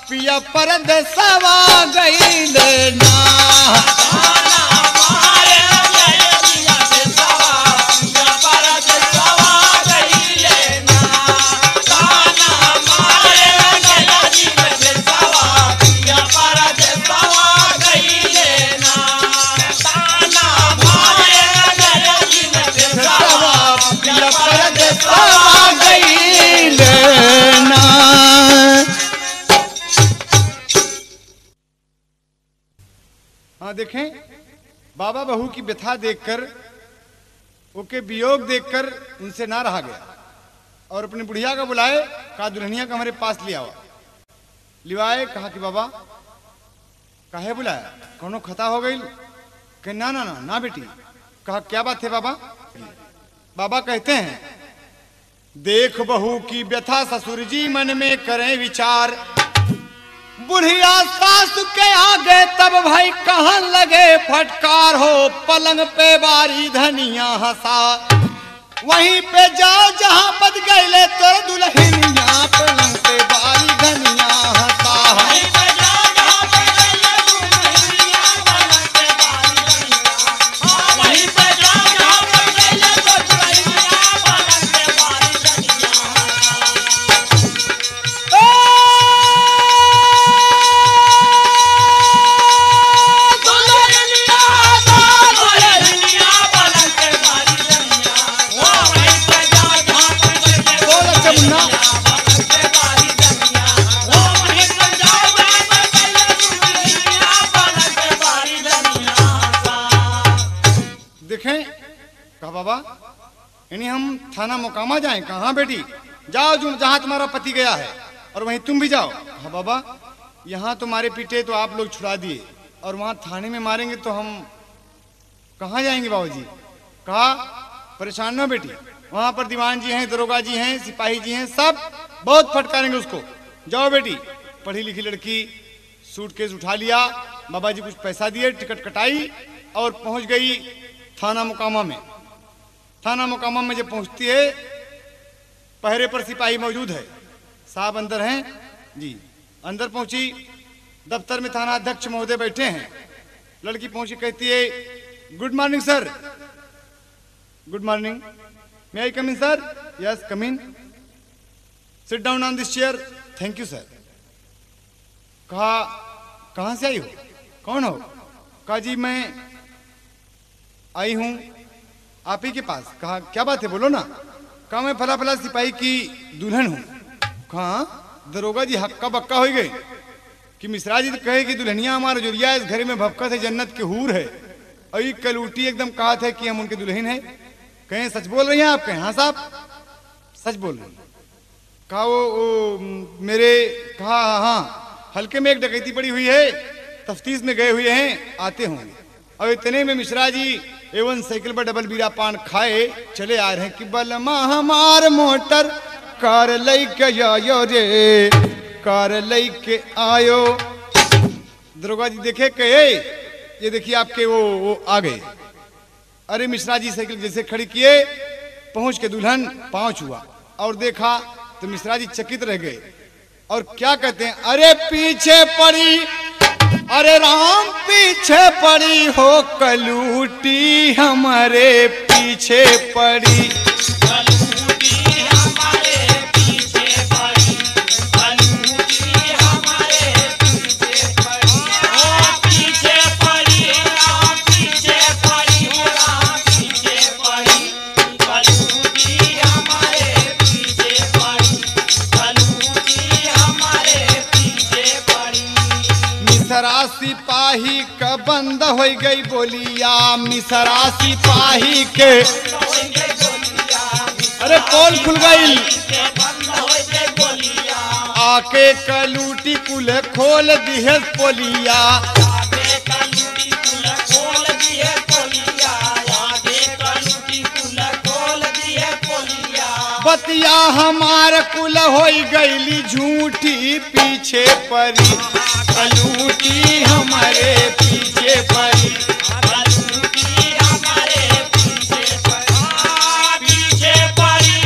Speaker 1: पिया पर दसवा गईले ना।
Speaker 2: ताना मारे गईले दसवा पिया पर दसवा गईले ना। ताना मारे गईले दसवा पिया पर दसवा गईले ना। ताना मारे गईले दसवा पिया पर दसवा
Speaker 1: गईले ना। हाँ देखें, बाबा बहू की व्यथा देखकर, ओके वियोग देखकर उनसे ना रहा गया और अपनी बुढ़िया का बुलाए, कहा दुल्हनिया का हमारे पास ले आओ। लिवाए, कहा कि बाबा काहे बुलाया, कोनो खता हो गई? कहे ना ना ना ना बेटी। कहा क्या बात है बाबा? बाबा कहते हैं, देख बहू की व्यथा ससुर जी मन में करें विचार। बुढ़िया सासु के आगे तब भाई कहाँ लगे फटकार हो, पलंग पे बारी धनिया हंसा। वहीं पे जाओ जहाँ बद गए तो दुल्हनिया, पलंग पे बारी धनिया हंसा।
Speaker 2: वहीं पे जाओ जहाँ बद गए दुल्हनिया, पलंग पे बारी धनिया। वहीं पे जाओ जहाँ बद गए तो दुल्हनिया, पलंग
Speaker 1: कहा बाबा यानी हम थाना मोकामा जाएं? कहाँ बेटी, जाओ जो जहाँ तुम्हारा पति गया है और वहीं तुम भी जाओ। कहा बाबा यहाँ तुम्हारे पीटे तो आप लोग छुड़ा दिए और वहाँ थाने में मारेंगे तो हम कहाँ जाएंगे बाबूजी? कहा परेशान न हो बेटी, वहाँ पर दीवान जी हैं, दरोगा जी हैं, सिपाही जी हैं, सब बहुत फटकारेंगे उसको। जाओ बेटी। पढ़ी लिखी लड़की सूटकेस उठा लिया, बाबा जी कुछ पैसा दिए, टिकट कटाई और पहुंच गई थाना मुकामा में। थाना मुकामा में जब पहुंचती है, पहरे पर सिपाही मौजूद है, साहब अंदर हैं जी। अंदर पहुंची, दफ्तर में थाना अध्यक्ष महोदय बैठे हैं। लड़की पहुंची, कहती है good morning sir. Good morning, may I come in sir? Yes come in, sit down on this chair. Thank you sir. कहा कहाँ से आई हो, कौन हो? कहा जी मैं आई हूं आप ही के पास। कहा क्या बात है, बोलो ना। कहा मैं फला फला सिपाही की दुल्हन हूं। कहा दरोगा जी हक्का बक्का हो गए कि मिश्रा जी तो कहे कि दुल्हनिया हमारा जुरिया इस घर में भपकत है, जन्नत के हूर है, और ये कलूटी एकदम कहा था कि हम उनके दुल्हन है। कहें सच बोल रही हैं आप? कहें हाँ साहब सच बोल रहे हैं। कहा वो मेरे, कहा हाँ हल्के में एक डकैती पड़ी हुई है, तफ्तीश में गए हुए हैं, आते होंगे। और इतने में मिश्रा जी एवन साइकिल पर डबल बीड़ा पान खाए चले आ रहे हैं कि बलमा हमार मोटर कार लेके आयो रे, कार लेके आयो। दरोगा जी देखे कहे ये देखिए आपके वो आ गए। अरे मिश्रा जी साइकिल जैसे खड़ी किए, पहुंच के दुल्हन पांव छुआ और देखा तो मिश्रा जी चकित रह गए और क्या कहते हैं, अरे पीछे पड़ी, अरे राम पीछे पड़ी हो कलूटी हमारे पीछे पड़ी।
Speaker 2: कलूटी हमारे पीछे पड़ी, कलूटी हमारे पीछे पड़ी, ओ पीछे पड़ी, राम पीछे पड़ी, हो राम पीछे पड़ी, कलूटी हमारे पीछे पड़ी, कलूटी हमारे पीछे पड़ी।
Speaker 1: मिसरा सिपाही का बंद हो गई बोलिया, मिसरा सिपाही के अरे पोल खुल गई, आके कलूटी कुल खोल दिए पोलिया। बतिया हमार कुल हो गईली झूठी पीछे परी, कलूटी हमारे पीछे परी,
Speaker 2: कलूटी हमारे पीछे पड़ी, पीछे पड़ी,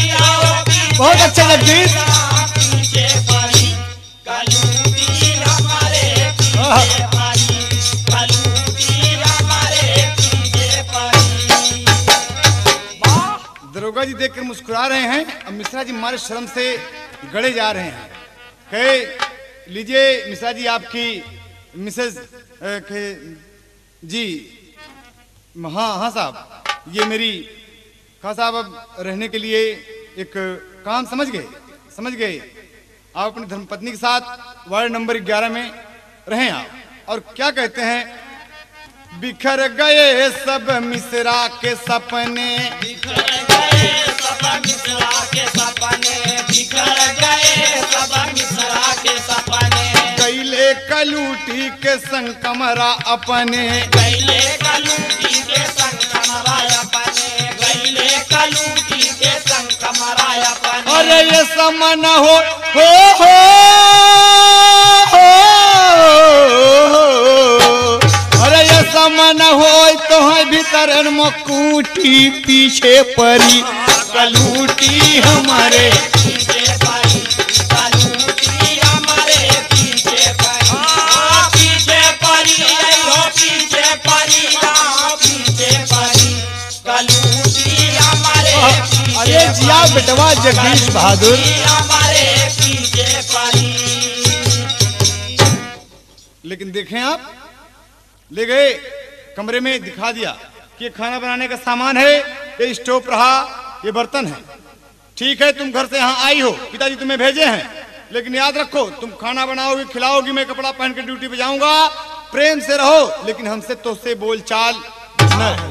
Speaker 1: बहुत अच्छा जगदीश।
Speaker 2: पीछे पड़ी, कलूटी हमारे पीछे पड़ी, कलूटी हमारे पीछे पड़ी।
Speaker 1: दरोगा जी देखकर मुस्कुरा रहे हैं। अब मिश्रा जी हमारे शर्म से गड़े जा रहे हैं। कहे लीजिए मिश्रा जी आपकी मिसेज जी। हाँ हाँ साहब ये मेरी। कहा साहब अब रहने के लिए एक काम समझ गए? समझ गए। आप अपनी धर्मपत्नी के साथ वार्ड नंबर 11 में रहें आप। और क्या कहते हैं, बिखर गए सब मिश्रा के सपने,
Speaker 2: बिखर गए सब मिश्रा के सपने, बिखर गए सब मिश्रा के सपने,
Speaker 1: गईले कलूटी के संग कमरा अपने,
Speaker 2: गईले कलूटी के संग कमरा अपने, गईले कलूटी के संग कमरा अपने।
Speaker 1: अरे ये समन हो अरे ये समन हो तो है भीतर मकूटी पीछे परी, कलूटी हमारे
Speaker 2: पीछे पड़ी, कलूटी हमारे पीछे पड़ी, पीछे पड़ी, हो पीछे पड़ी, पीछे पड़ी, कलूटी हमारे पीछे।
Speaker 1: अरे जिया बेटवा जगदीश बहादुर।
Speaker 2: हमारे पीछे पड़ी।
Speaker 1: लेकिन देखें आप, ले गए कमरे में, दिखा दिया कि खाना बनाने का सामान है, ये स्टोव रहा, ये बर्तन है। ठीक है तुम घर से यहाँ आई हो, पिताजी तुम्हें भेजे हैं, लेकिन याद रखो तुम खाना बनाओगी खिलाओगी, मैं कपड़ा पहन के ड्यूटी पे जाऊंगा, प्रेम से रहो, लेकिन हमसे तो से बोल चाल न रहो।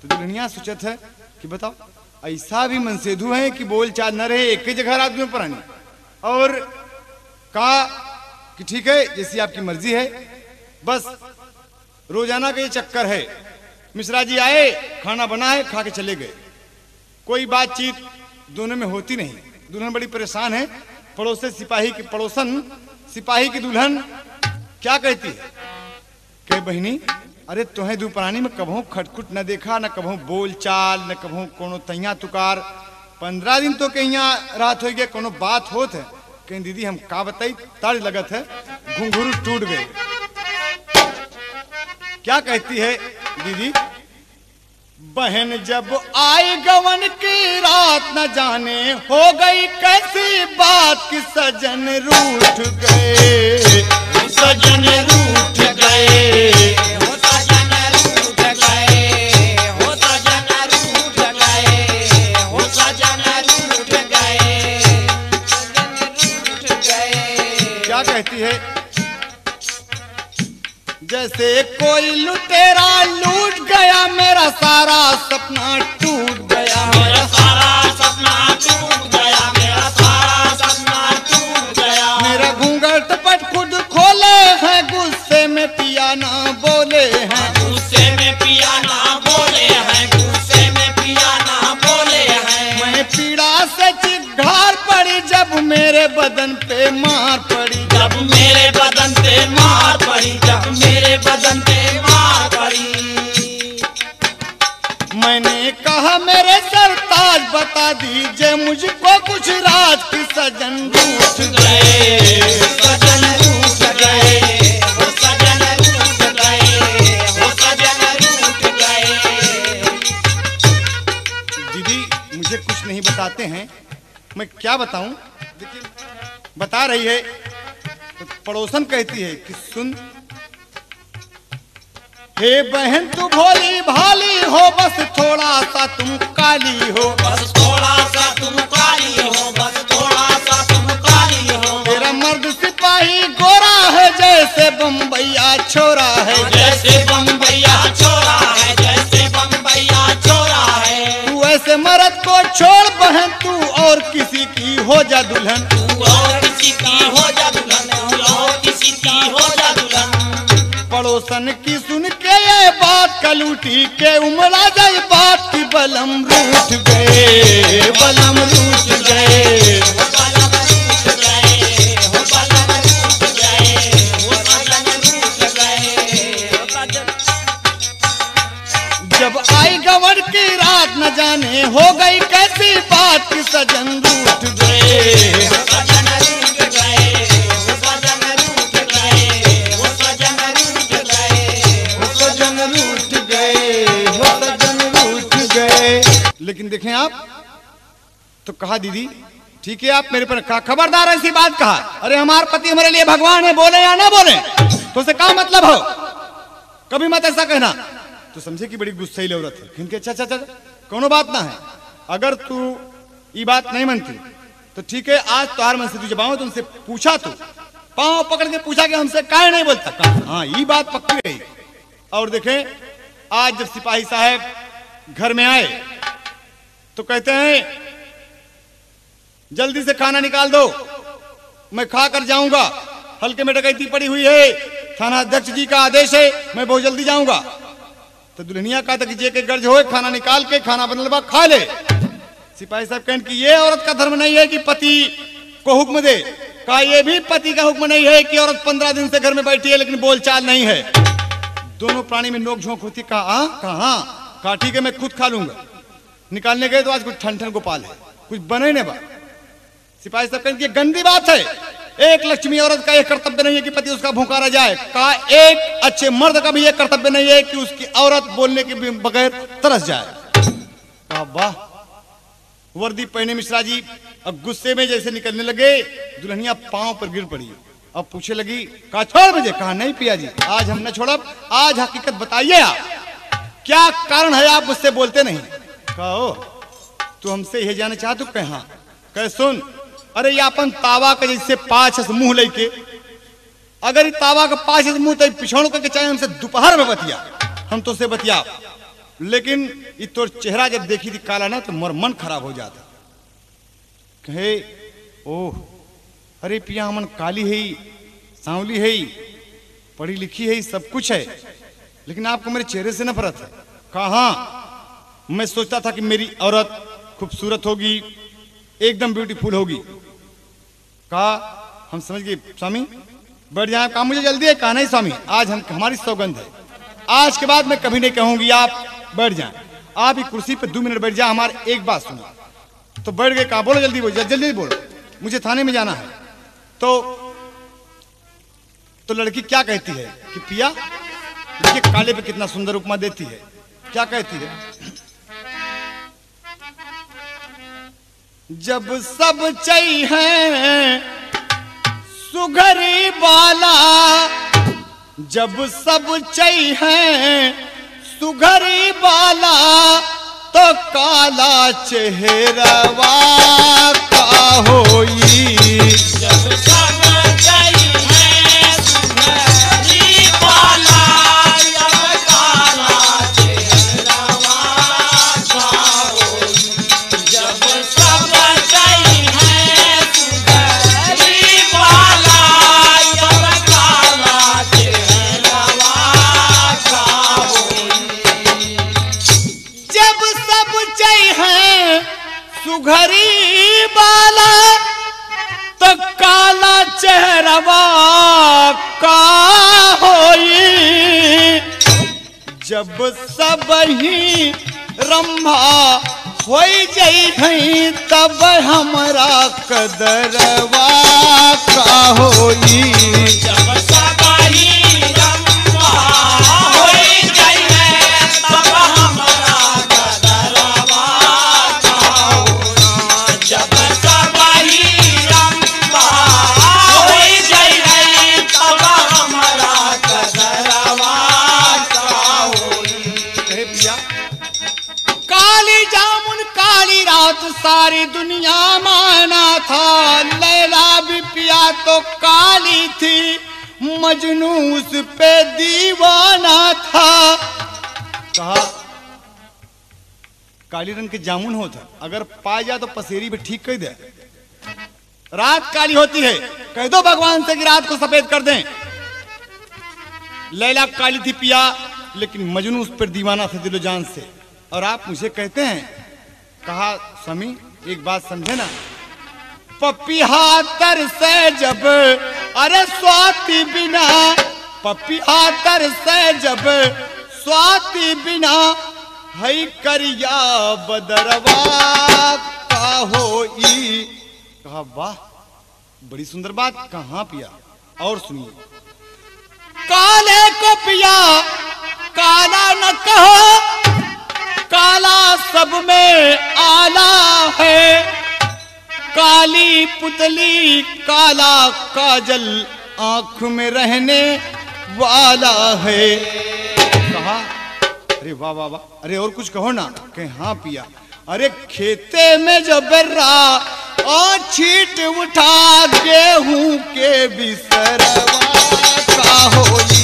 Speaker 1: तो दुल्हनिया सोचत है कि बताओ ऐसा भी मनसेधु है कि बोल चाल न रहे, एक ही जगह रात में परानी। और कहा कि ठीक है जैसी आपकी मर्जी है, बस रोजाना का ये चक्कर है। मिश्रा जी आए, खाना बना है, खा के चले गए, कोई बातचीत दोनों में होती नहीं। दुल्हन बड़ी परेशान है। पड़ोसन सिपाही की दुल्हन क्या कहती है, कहे बहिनी अरे तुम्हें दोपहरानी में कभों खटखुट न देखा, न कभों बोल चाल, न कभों कोनो तैया तुकार। 15 दिन तो कहीं रात हो गया, कोनो बात होत है। कहीं दीदी हम का बताई, तर्ज लगत है, घुंघरू टूट गए। क्या कहती है दीदी, बहन जब आई गवन की रात न जाने हो गई कैसी बात कि सजन रूठ गए,
Speaker 2: सजन रूठ गए, हो सजन रूठ गए, हो सजन रूठ गए, हो सजन रूठ गए, सजन रूठ गए।
Speaker 1: क्या कहती है, जैसे कोई लुटेरा लूट गया, मेरा सारा सपना टूट गया,
Speaker 2: मेरा सारा सपना टूट गया, मेरा सारा सपना टूट गया।
Speaker 1: मेरा घूंघट पट खुद खोले हैं, गुस्से में पिया ना बोले हैं,
Speaker 2: गुस्से में पिया ना बोले हैं, गुस्से में पिया ना बोले हैं।
Speaker 1: मैं पीड़ा से चिघार पड़ी जब मेरे बदन पे मार पड़ी,
Speaker 2: जब मेरे बदन पे मार पड़ी, जब मेरे बदन पे मार पड़ी।
Speaker 1: मैंने कहा मेरे सरताज बता दीजिए मुझको कुछ राज की सजन रूठ
Speaker 2: गए, सजन रूठ गए, हो सजन रूठ गए, हो सजन रूठ गए।
Speaker 1: दीदी मुझे कुछ नहीं बताते हैं, मैं क्या बताऊं। देखिए बता रही है तो पड़ोसन कहती है कि सुन, हे बहन तू भोली भाली हो, बस थोड़ा सा तुम काली हो,
Speaker 2: बस थोड़ा सा तुम काली हो, बस थोड़ा सा तुम काली हो।
Speaker 1: तेरा मर्द सिपाही गोरा है जैसे बम्बैया छोरा है,
Speaker 2: जैसे बम्बैया छोरा है, जैसे बम्बैया छोरा है।
Speaker 1: तू ऐसे मर्द को छोड़ बहन, तू और किसी की हो जा दुल्हन,
Speaker 2: तू और किसी की हो जा दुल्हन, तू और किसी की हो जा दुल्हन।
Speaker 1: पड़ोसन की सुन के ये बात कलूटी के उमड़ा जाए बात की बलम रूठ गए, बलम रूठ गए,
Speaker 2: हो बलम रूठ गए, हो बलम रूठ गए, हो सजन रूठ गए, हो सजन।
Speaker 1: जब आई गवन की रात न जाने हो गई कैसी बात कि सजन रूठ गए,
Speaker 2: हो सजन रूठ गए, हो सजन रूठ गए, हो सजन रूठ गए, हो
Speaker 1: सजन रूठ गए, हो सजन रूठ गए। लेकिन देखें आप तो कहा दीदी ठीक है आप मेरे पर कहा, खबरदार ऐसी बात कहा, अरे हमारे पति हमारे लिए भगवान है, बोले या ना बोले तो से क्या मतलब हो, कभी मत ऐसा कहना। तो समझे कि बड़ी गुस्सैल औरत है, इनके अच्छा अच्छा कोनो बात ना है, अगर तू ये बात नहीं मानती तो ठीक है, आज तोहार मन से तुझे पाऊं तो उनसे पूछा, तू पांव पकड़ के पूछा कि हमसे काहे नहीं बोलता, हाँ ये बात पक्की रही। और देखें आज जब सिपाही साहब घर में आए तो कहते हैं जल्दी से खाना निकाल दो, मैं खा कर जाऊंगा, हल्के में डकैती पड़ी हुई है, थाना अध्यक्ष जी का आदेश है, मैं बहुत जल्दी जाऊंगा। तो दुल्हनिया कहा था कि जे के गर्ज हो खाना निकाल के खाना बनल बा खा ले। सिपाही साहब कहने कि ये औरत का धर्म नहीं है कि पति को हुक्म दे, कहा ये भी पति का हुक्म नहीं है कि औरत 15 दिन से घर में बैठी है लेकिन बोलचाल नहीं है। दोनों प्राणी में नोक झोंक होती, कहा ठीक है मैं खुद खा लूंगा। निकालने गए तो आज कुछ ठन ठन गोपाल है, कुछ बने नहीं बा। सिपाही साहब कहते गंदी बात है, एक लक्ष्मी औरत का यह कर्तव्य नहीं है कि पति उसका भूखा रह जाए, कहा एक अच्छे मर्द का भी यह कर्तव्य नहीं है कि उसकी औरत बोलने के बगैर तरस जाए। कहा वाह, वर्दी पहने मिश्रा जी अब गुस्से में जैसे निकलने लगे, दुल्हनिया पांव पर गिर पड़ी। अब पूछे लगी, कहा छोड़ मुझे, कहा नहीं पिया जी आज हम न छोड़ा, आज हकीकत बताइए आप क्या कारण है आप मुझसे बोलते नहीं। कहो तू हमसे यह जाना चाहते, कहा कह सुन, अरे ये अपन तावा का जैसे पांच मुंह लेके, अगर ये तावा का पांच मुंह तो पिछोड़ करके चाहे हमसे दोपहर में बतिया, हम तो से बतिया, लेकिन ये तो चेहरा जब देखी थी काला ना तो मन खराब हो जाता। कहे ओह अरे पिया हमन काली है, सांवली है, पढ़ी लिखी है, सब कुछ है, लेकिन आपको मेरे चेहरे से नफरत है। कहा हाँ, मैं सोचता था कि मेरी औरत खूबसूरत होगी, एकदम ब्यूटीफुल होगी। कहा हम समझ गए स्वामी, बैठ जाए। कहा मुझे जल्दी है। कहा नहीं स्वामी, आज हमारी सौगंध है, आज के बाद मैं कभी नहीं कहूंगी, आप बैठ जाएं। आप ही कुर्सी पे 2 मिनट बैठ जाए, हमारी एक बात सुनो। तो बैठ गए। कहा बोलो जल्दी बोलो, जल्दी बोलो, मुझे थाने में जाना है। तो लड़की क्या कहती है कि पिया देखिए काले पे कितना सुंदर उपमा देती है। क्या कहती है? जब सब चाहिए सुघरी बाला, जब सब चाहिए सुघरी बाला, तो काला चेहरवा का होई।
Speaker 2: जब सब चाहिए सुघरी बाला, जब काला चेहरवा का होई। जब सब चाहिए सुघरी बाला, जब काला चेहरवा का होई।
Speaker 1: जब सब चाहिए सुघरी बाला, तो काला चेहरवा का होई। जब सब ही रंभा होई जई है, तब हमरा कदरवा का होई।
Speaker 2: जब सब ही रंभा होई जई है, तब हमरा कदरवा का होई। जब सब ही रंभा होई जई है, तब हमरा कदरवा का होई।
Speaker 1: कहे पिया काली जामुन काली रात सारी दुनिया माना था, लैला भी पिया तो काली थी, मजनू उस पे दीवाना था। कहा काली रंग के जामुन होता, अगर पाए जा तो पसेरी पे ठीक कर दे। रात काली होती है, कह दो भगवान से कि रात को सफेद कर दें। लैला काली थी पिया, लेकिन मजनू उस पर दीवाना था दिलो जान से, और आप मुझे कहते हैं। कहा स्वामी एक बात समझे ना, पपिहा तर से जब अरे स्वाति बिना, पपिहा तर से जब स्वाति बिना, हई करिया बदरवा का होई। कहा वाह बड़ी सुंदर बात। कहाँ पिया और सुनिए। काले को पिया काला न कहो, काला सब में आला है, काली पुतली काला काजल आंख में रहने वाला है। कहा अरे वाह वाह वाह, अरे और कुछ कहो ना। कहे हाँ पिया, अरे खेते में जो बर्रा और छीट उठा, गेहूं के बिसरवा का होई।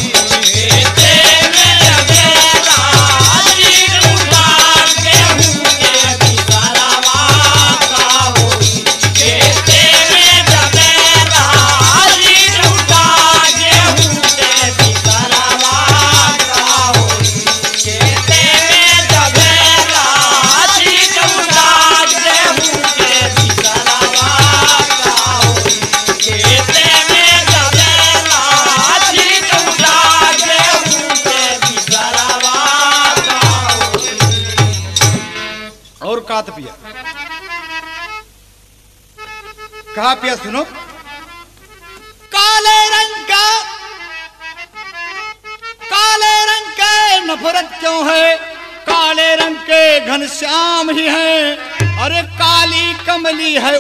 Speaker 1: पिया कहा पिया सुनो, काले रंग के नफरत क्यों है, काले रंग के घनश्याम ही है। अरे काली कमली है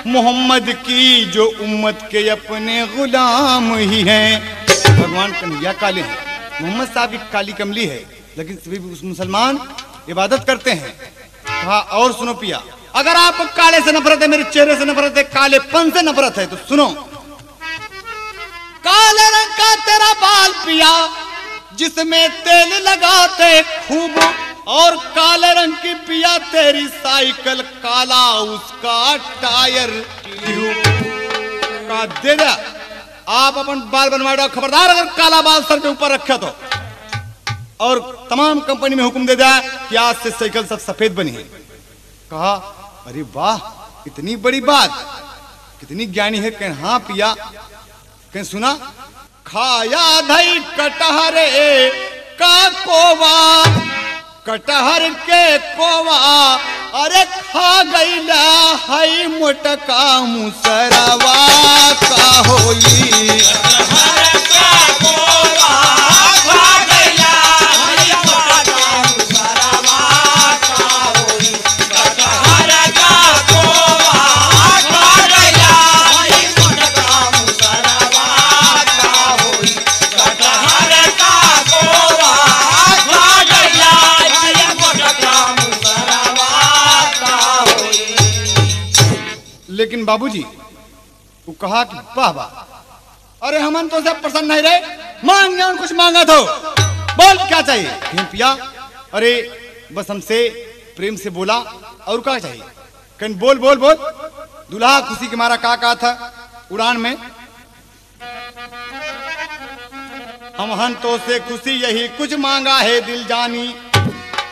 Speaker 1: मोहम्मद की, जो उम्मत के अपने गुलाम ही हैं। भगवान कन्हैया काले हैं, मोहम्मद साहब की काली कमली है, लेकिन सभी मुसलमान इबादत करते हैं। हाँ और सुनो पिया, अगर आपको काले से नफरत है, मेरे चेहरे से नफरत है, कालेपन से नफरत है, तो सुनो। काले रंग का तेरा बाल पिया, जिसमें तेल लगाते खूब और काले रंग की पिया तेरी साइकिल, काला उसका टायर। का दे दे, आप अपन बाल बनवा दो, खबरदार अगर काला बाल सर के ऊपर रखे तो। और तमाम कंपनी में हुक्म दे दिया कि आज से साइकिल सब सफेद बनी है। कहा अरे वाह, इतनी बड़ी बात, कितनी ज्ञानी है। कहें हाँ पिया। कहें सुना, खाया धई कटहरे का कोवा, कटहर के कोवा, अरे खा गईला हई मोटका मुसरवा का होई।
Speaker 2: कटहर का कोवा खा गईला हई मोटका मुसरवा का होई। कटहर का कोवा खा गईला हई मोटका मुसरवा का होई। कटहर का कोवा खा गईला हई मोटका मुसरवा का होई।
Speaker 1: लेकिन बाबूजी वो कहा कि वाह वाह, अरे हमन तो सब पसंद नहीं रहे, मांग जान कुछ मांगा तो बोल क्या चाहिए। कहीं पिया अरे बस हमसे प्रेम से बोला, और क्या चाहिए। कहीं बोल बोल बोल। दूल्हा खुशी के मारा कहा था उड़ान में, हम तो से खुशी यही कुछ मांगा है दिल जानी।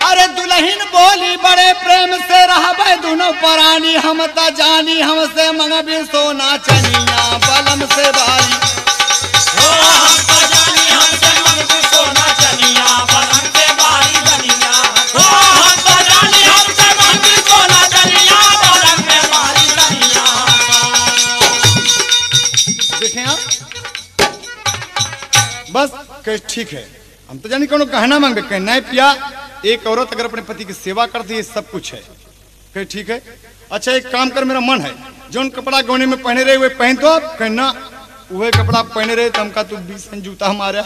Speaker 1: अरे दुल्हन बोली बड़े प्रेम से रहबे दोनों परानी, हम ता जानी हमसे मंगबी सोना चनिया बलम से भारी।
Speaker 2: ओ हम तो जानी हमसे मंगबी सोना चनिया बलम से भारी बनिया। ओ हम तो जानी हमसे मंगबी सोना चनिया बलम से भारी बनिया।
Speaker 1: देखें आप, बस कहे ठीक है, हम तो जानी कोनो कहना मांगे। कहे नहीं पिया, एक औरत अगर अपने पति की सेवा करती है सब कुछ है। कहे ठीक है, अच्छा एक काम कर, मेरा मन है जो कपड़ा गौने में पहने रहे हुए पहन तो आप। कहना वह कपड़ा पहने रहे तो हमका तू 20 जूता हमारा,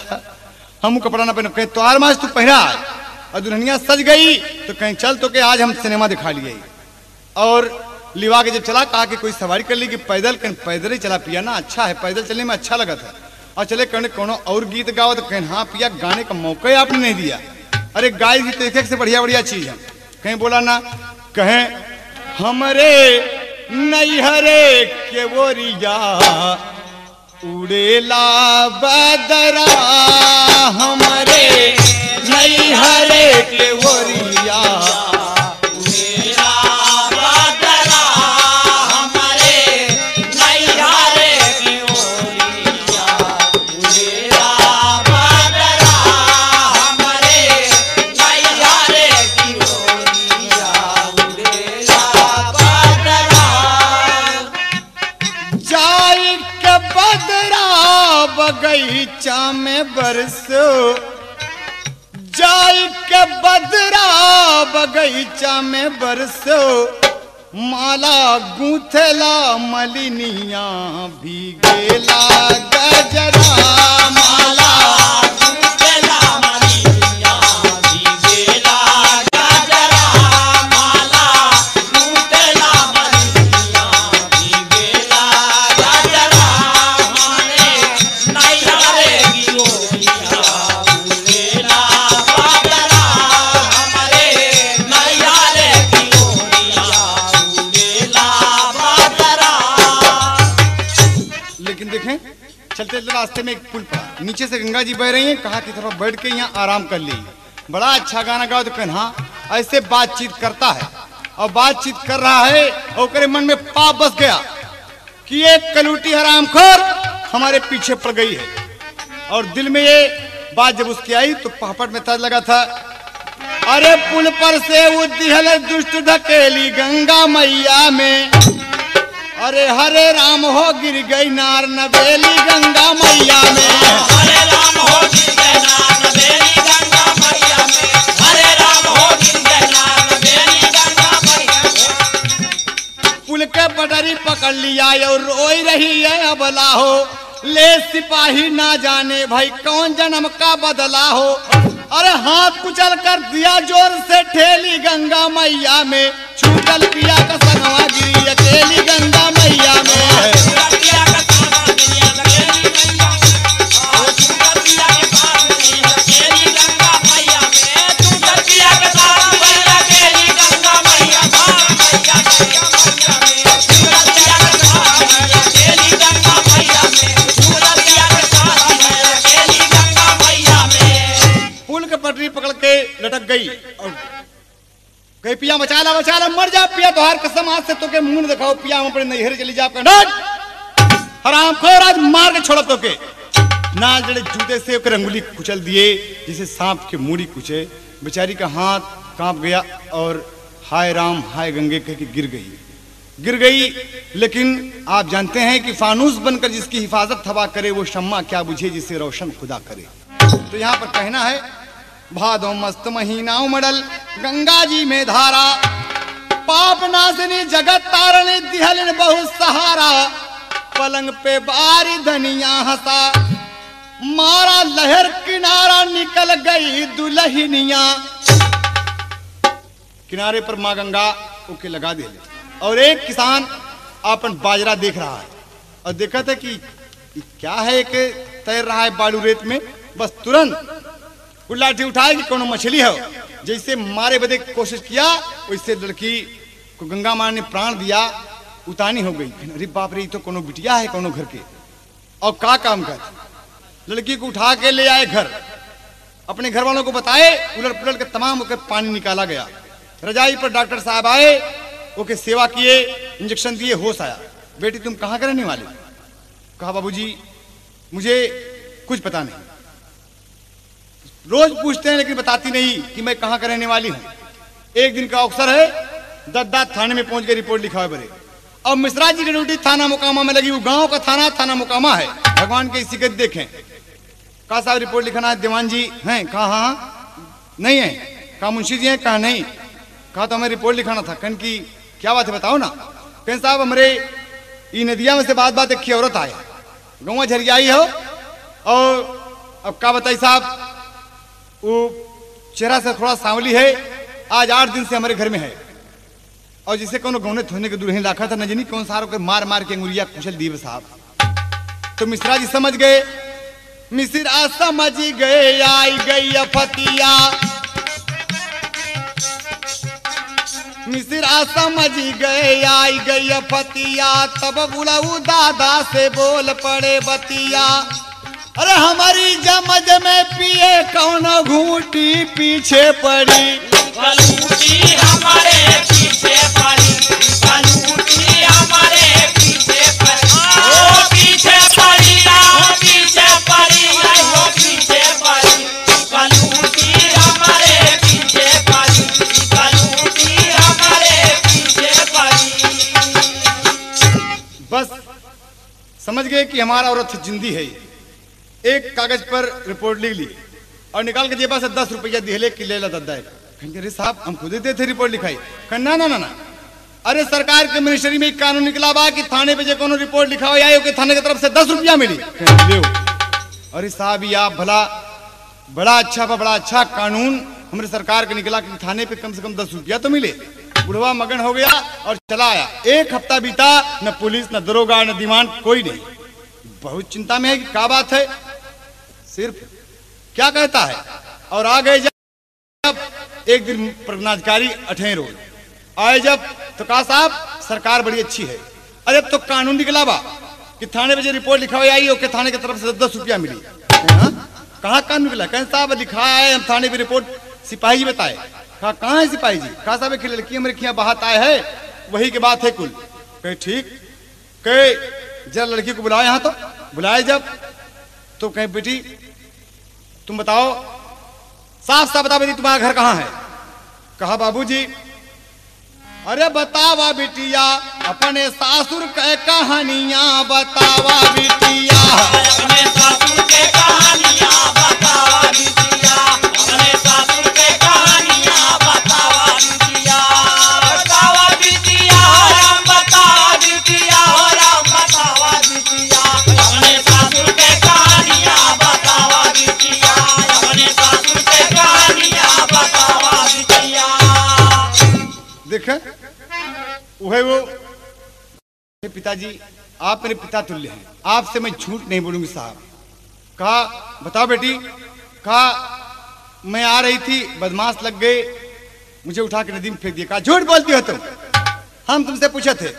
Speaker 1: हम कपड़ा ना पहने। कहे तो आरमाज तू पहना है, और दुल्हनिया सज गई तो कहीं चल तो के आज हम सिनेमा दिखा लिए। और लिवा के जब चला, कहा कि कोई सवारी कर ली कि पैदल। कहीं पैदल ही चला पिया ना, अच्छा है, पैदल चलने में अच्छा लगा था। और चले कहने कोनो और गीत गाओ तो कहें हाँ पिया, गाने का मौका ही आपने नहीं दिया। अरे गाय भी तो एक से बढ़िया बढ़िया चीज है। कहीं बोला ना, कहें हमरे नैहरे के वोरिया उड़ेला बदरा, हमरे नैहरे के वोरिया
Speaker 2: मेरा बदरा हमारे नैहरे की ओरिया। मेरा बदरा हमारे नैहरे की ओरिया। मेरा बदरा
Speaker 1: जाई के बदरा बगीचा में बरसो, जाई के बदरा बगीचा में बरसो, माला गूंथेला मलिनिया भीगेला गजरा। माला
Speaker 2: गूंथेला मलिनिया भीगेला गजरा। माला गूंथेला मलिनिया भीगेला गजरा। हमारे नैहरे की ओरिया उड़ेला बदरा। हमारे नैहरे की ओरिया उड़ेला बदरा।
Speaker 1: लेकिन देखें चलते चलते रास्ते में एक पुल पड़ा, नीचे से गंगा जी बह रही हैं। कहा कि थोड़ा बैठ के यहाँ आराम कर ली, बड़ा अच्छा गाना गाओ। तो कहना हाँ, ऐसे बातचीत करता है और बातचीत कर रहा है, और उसके मन में पाप बस गया कि एक कलूटी हरामखोर हमारे पीछे पड़ गई है। और दिल में ये बात जब उसकी आई तो पापड़ में तज लगा था, अरे पुल पर से वो दिहल दुष्ट धकेली गंगा मैया में। अरे हरे राम हो गिर गई नार नवेली गंगा मैया में।
Speaker 2: हरे राम हो गिर गए नार नवेली गंगा मैया में। हरे राम हो गिर गए नार नवेली गंगा मैया में।
Speaker 1: पुल के पटरी पकड़ लिया और रोई रही है अबला हो, ले सिपाही ना जाने भाई कौन जन्म का बदला हो। अरे हाथ कुचल कर दिया जोर से ठेली गंगा मैया में, छूटल पिया का संगवा गिरी अकेली गंगा मैया में।
Speaker 2: पिया का संगवा गिरी अकेली मैया में। और छूटल पिया के साथ गिरी अकेली गंगा मैया में। छूटल पिया के साथ
Speaker 1: पकड़ के लटक गई और कहे पिया बचा ला मर जा पिया, तोहार कसम आज से तो के मुंह दिखाओ पिया, हम अपने नैहर चली जा, हराम खोर आज मार के छोड़ तो के ना जड़े जूते से ओकर अंगुली कुचल दिए जैसे सांप के मूड़ी कुचे। बेचारी का हाथ कांप गया और हाय राम हाय गंगे कह के गिर गई। लेकिन आप जानते हैं कि फानूस बनकर जिसकी हिफाजत हवा करे वो शम्मा क्या बुझे जिसे रोशन खुदा करे। तो यहाँ पर कहना है भादो मस्त महीना उमड़ल गंगा जी में धारा, पाप नाशनी जगत तारणी दिहलिन बहुत सहारा, पलंग पे बारी धनिया हंसा मारा लहर किनारा निकल गई दुल्हनिया। किनारे पर माँ गंगा ओके लगा दे और एक किसान अपन बाजरा देख रहा है और देखा था कि क्या है कि तैर रहा है बालू रेत में। बस तुरंत लाठी उठाए कि कोनो मछली है, जैसे मारे बदे कोशिश किया वैसे लड़की को गंगा माँ ने प्राण दिया, उतानी हो गई। अरे बाप रे, तो कोनो बिटिया है कोनो घर के और का काम कर। लड़की को उठा के ले आए घर, अपने घर वालों को बताए, उलट पुलट के तमाम होकर पानी निकाला गया। रजाई पर डॉक्टर साहब आए, ओके सेवा किए, इंजेक्शन दिए, होश आया। बेटी तुम कहाँ के रहने वाले? कहा बाबूजी मुझे कुछ पता नहीं, रोज पूछते हैं लेकिन बताती नहीं कि मैं कहाँ का रहने वाली हूँ। एक दिन का अवसर है, दद्दात थाने में पहुंच के रिपोर्ट लिखा बरे और मिश्रा जी की ड्यूटी थाना मुकामा में लगी। वो गांव का थाना मुकामा है, भगवान के इसी देखें। कहा साहब रिपोर्ट लिखाना है, दीवान जी हैं? कहा हाँ नहीं है। कहा मुंशी जी हैं? कहा नहीं। कहा तो हमें रिपोर्ट लिखाना था। कहन की क्या बात है बताओ ना। कहन साहब हमारे ये नदिया में से बात एक औरत आए, गौवा झरियाई हो और अब क्या बताई साहब, वो चेहरा से थोड़ा सांवली है, आज 8 दिन से हमारे घर में है और जिसे कौन गौने धोने के दुल्हन लाखा था, न जानी कौन सारों के मार के अंगुरिया कुचल दिए साहब। तो मिश्रा जी समझ गए, मिश्रा समझ गए, आई गई फतिया, मिश्रा समझ गए, आई गई फतिया, तब बुलाऊ दादा से बोल पड़े बतिया। अरे हमारी जमज में पिए कौन घूटी पीछे पड़ी,
Speaker 2: गलूटी हमारे पीछे पड़ी, गलूटी हमारे पीछे पड़ी, ओ पीछे पड़ी, ओ पीछे पड़ी, ओ पीछे पड़ी, गलूटी हमारे पीछे पड़ी, गलूटी हमारे पीछे पड़ी।
Speaker 1: बस समझ गए कि हमारा औरत जिंदी है। एक कागज पर रिपोर्ट लिख ली और निकाल के जेबा से 10 रुपया दिहले कि ले ला दद्दा। अरे साहब हम खुद देते थे रिपोर्ट लिखाई। ना ना ना ना, अरे सरकार के मिनिस्ट्री में एक कानून निकला बा कि थाने पे जो कोनो रिपोर्ट लिखाओ या के थाने की तरफ से 10 रुपया मिली। अरे साहब ये आप भला बड़ा अच्छा कानून हमारे सरकार का निकला कि थाने पे कम से कम 10 रुपया तो मिले। बुढ़वा मगन हो गया और चला आया। 1 हफ्ता बीता, न पुलिस न दरोगा न दीवान कोई नहीं। बहुत चिंता में है कि क्या बात है, सिर्फ क्या कहता है। और आ गए जब एक दिन प्रज्ञाधिकारी 8 रोज आए जब, तो कहा साहब सरकार बड़ी अच्छी है। अरे तो कानून निकला बा कि थाने पे जो रिपोर्ट लिखा हुआ आई ओके थाने की तरफ से 10 रुपया मिली। कहाँ कानून निकला? कहें साहब लिखा है हम थाने पे रिपोर्ट सिपाही जी बताए। कहा कहाँ है सिपाही जी? कहा साहब एक लड़की हमारे खिया बाहर आए है, वही की बात है कुल। कहे ठीक, कहे जरा लड़की को बुलाओ यहाँ। तो बुलाए जब, तो कहे बेटी तुम बताओ, साफ बता बेटी तुम्हारा घर कहाँ है? कहा बाबूजी। अरे बतावा बिटिया अपने सासुर के कहानियां बतावा बिटिया,
Speaker 2: अपने सासुर के कहानियां बतावा बिटिया, अपने सासुर के कहानियां बतावा बिटिया, बतावा बिटिया, राम बतावा बिटिया, राम बतावा बिटिया, अपने सासुर के कहानियां बतावा बिटिया, अपने सासुर के कहानियां बतावा बिटिया।
Speaker 1: देखे वो पिताजी आप मेरे पिता तुल्य हैं, आपसे मैं झूठ नहीं बोलूंगी साहब। कहा बताओ बेटी। कहा मैं आ रही थी, बदमाश लग गए, मुझे उठा के नदी में फेंक दिया। कहा झूठ बोलती हो तुम, हम तुमसे पूछे थे।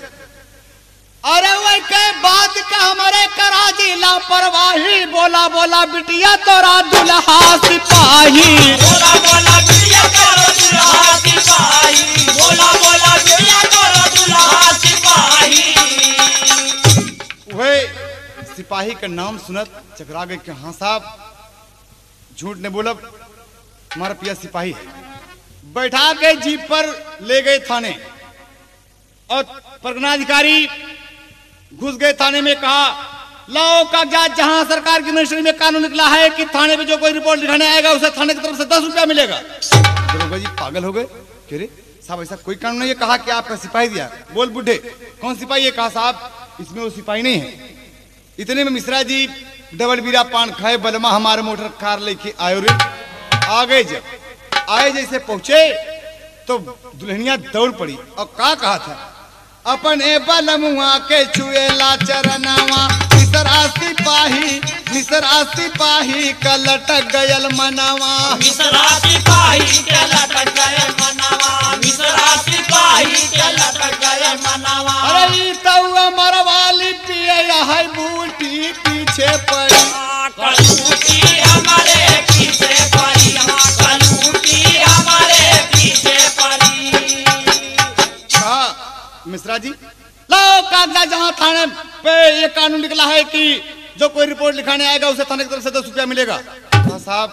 Speaker 1: अरे वही के बात का हमारे करा दी लापरवाही, बोला बोला बिटिया तोरा दुल्हा सिपाही।
Speaker 2: बोला बोला बिटिया तोरा दुल्हा सिपाही, बोला बोला बिटिया तोरा दुल्हा सिपाही।
Speaker 1: वह सिपाही का नाम सुनत चकरा गए कि हाँ साहब झूठ ने बोलब, हमारा पिया सिपाही है। बैठा के जीप पर ले गए थाने और परगनाधिकारी घुस गए थाने में, कहा लाओ कागजात, जहां सरकार की मिनिस्ट्री में कानून निकला है कि थाने में जो कोई रिपोर्ट लिखाने आएगा उसे थाने की तरफ से 10 रुपया मिलेगा। दरोगा जी पागल हो गए, कह रहे साहब ऐसा कोई कानून नहीं है, कहा कि आपका सिपाही दिया। बोल बुढ़े कौन सिपाही है? कहा साहब इसमें वो सिपाही नहीं है। इतने में मिश्रा जी डबल बीरा पान खाए बलमा हमारे मोटर कार लेके आयो रे। आ गए, जब आए जैसे पहुंचे तो दुल्हनिया दौड़ पड़ी और का कहा था, अपन ए बलमुआ के छुएला चरनावा, मिसरा सिपाही का लटक गयल मनावा।
Speaker 2: मिसरा सिपाही के लटक गयल मनावा, मिसरा सिपाही के लटक गयल मनावा।
Speaker 1: अरे तौआ मरवाली पिए है बूटी पीछे पड़ी,
Speaker 2: कलूटी हमारे पीछे पड़ी, कलूटी हमारे पीछे पड़ी।
Speaker 1: कहा मिश्रा जी लाओ कागजात, जहां थाने पे ये कानून निकला है कि जो कोई रिपोर्ट लिखाने आएगा उसे थाने की तरफ से 10 रुपया मिलेगा। साहब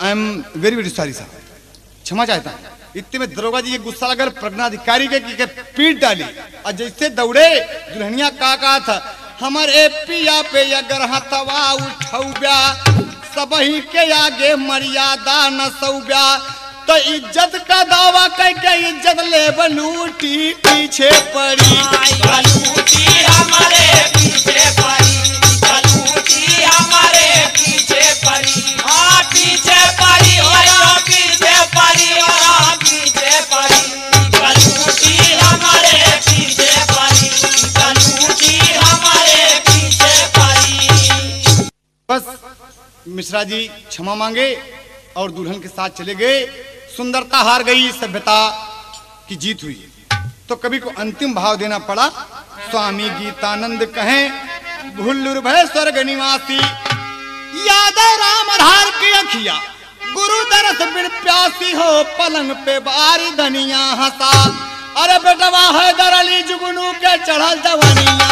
Speaker 1: I am very very sorry साहब, क्षमा चाहता हूँ। इतने में दरोगा जी ये गुस्सा लगा प्रज्ञाधिकारी के पीट डाली और जैसे दौड़े दुल्हनिया का कहा था, हमारे पिया पे अगर हथवा उठौब्या, सबही के आगे मर्यादा न सौब्या, तो इज्जत का दावा करके इज्जत ले बलूटी पीछे पड़ी।
Speaker 2: कलूटी हमारे पीछे पड़ी, कलूटी हमारे पीछे पड़ी, हाँ पीछे पड़ी और पीछे पड़ी और पीछे पड़ी, कलूटी हमारे पीछे पड़ी, कलूटी हमारे पीछे पड़ी।
Speaker 1: बस मिश्रा जी क्षमा मांगे और दुल्हन के साथ चले गए। सुंदरता हार गई, सभ्यता की जीत हुई। तो कवि को अंतिम भाव देना पड़ा। स्वामी गीतानंद कहें भुल्लुर भय स्वर्ग निवासी, याद राम आधार की अखिया, गुरु दरस बिन प्यासी हो, पलंग पे बारी धनिया हंसा। अरे बेटवा है दरली जुगनू के चढ़ल जवानिया।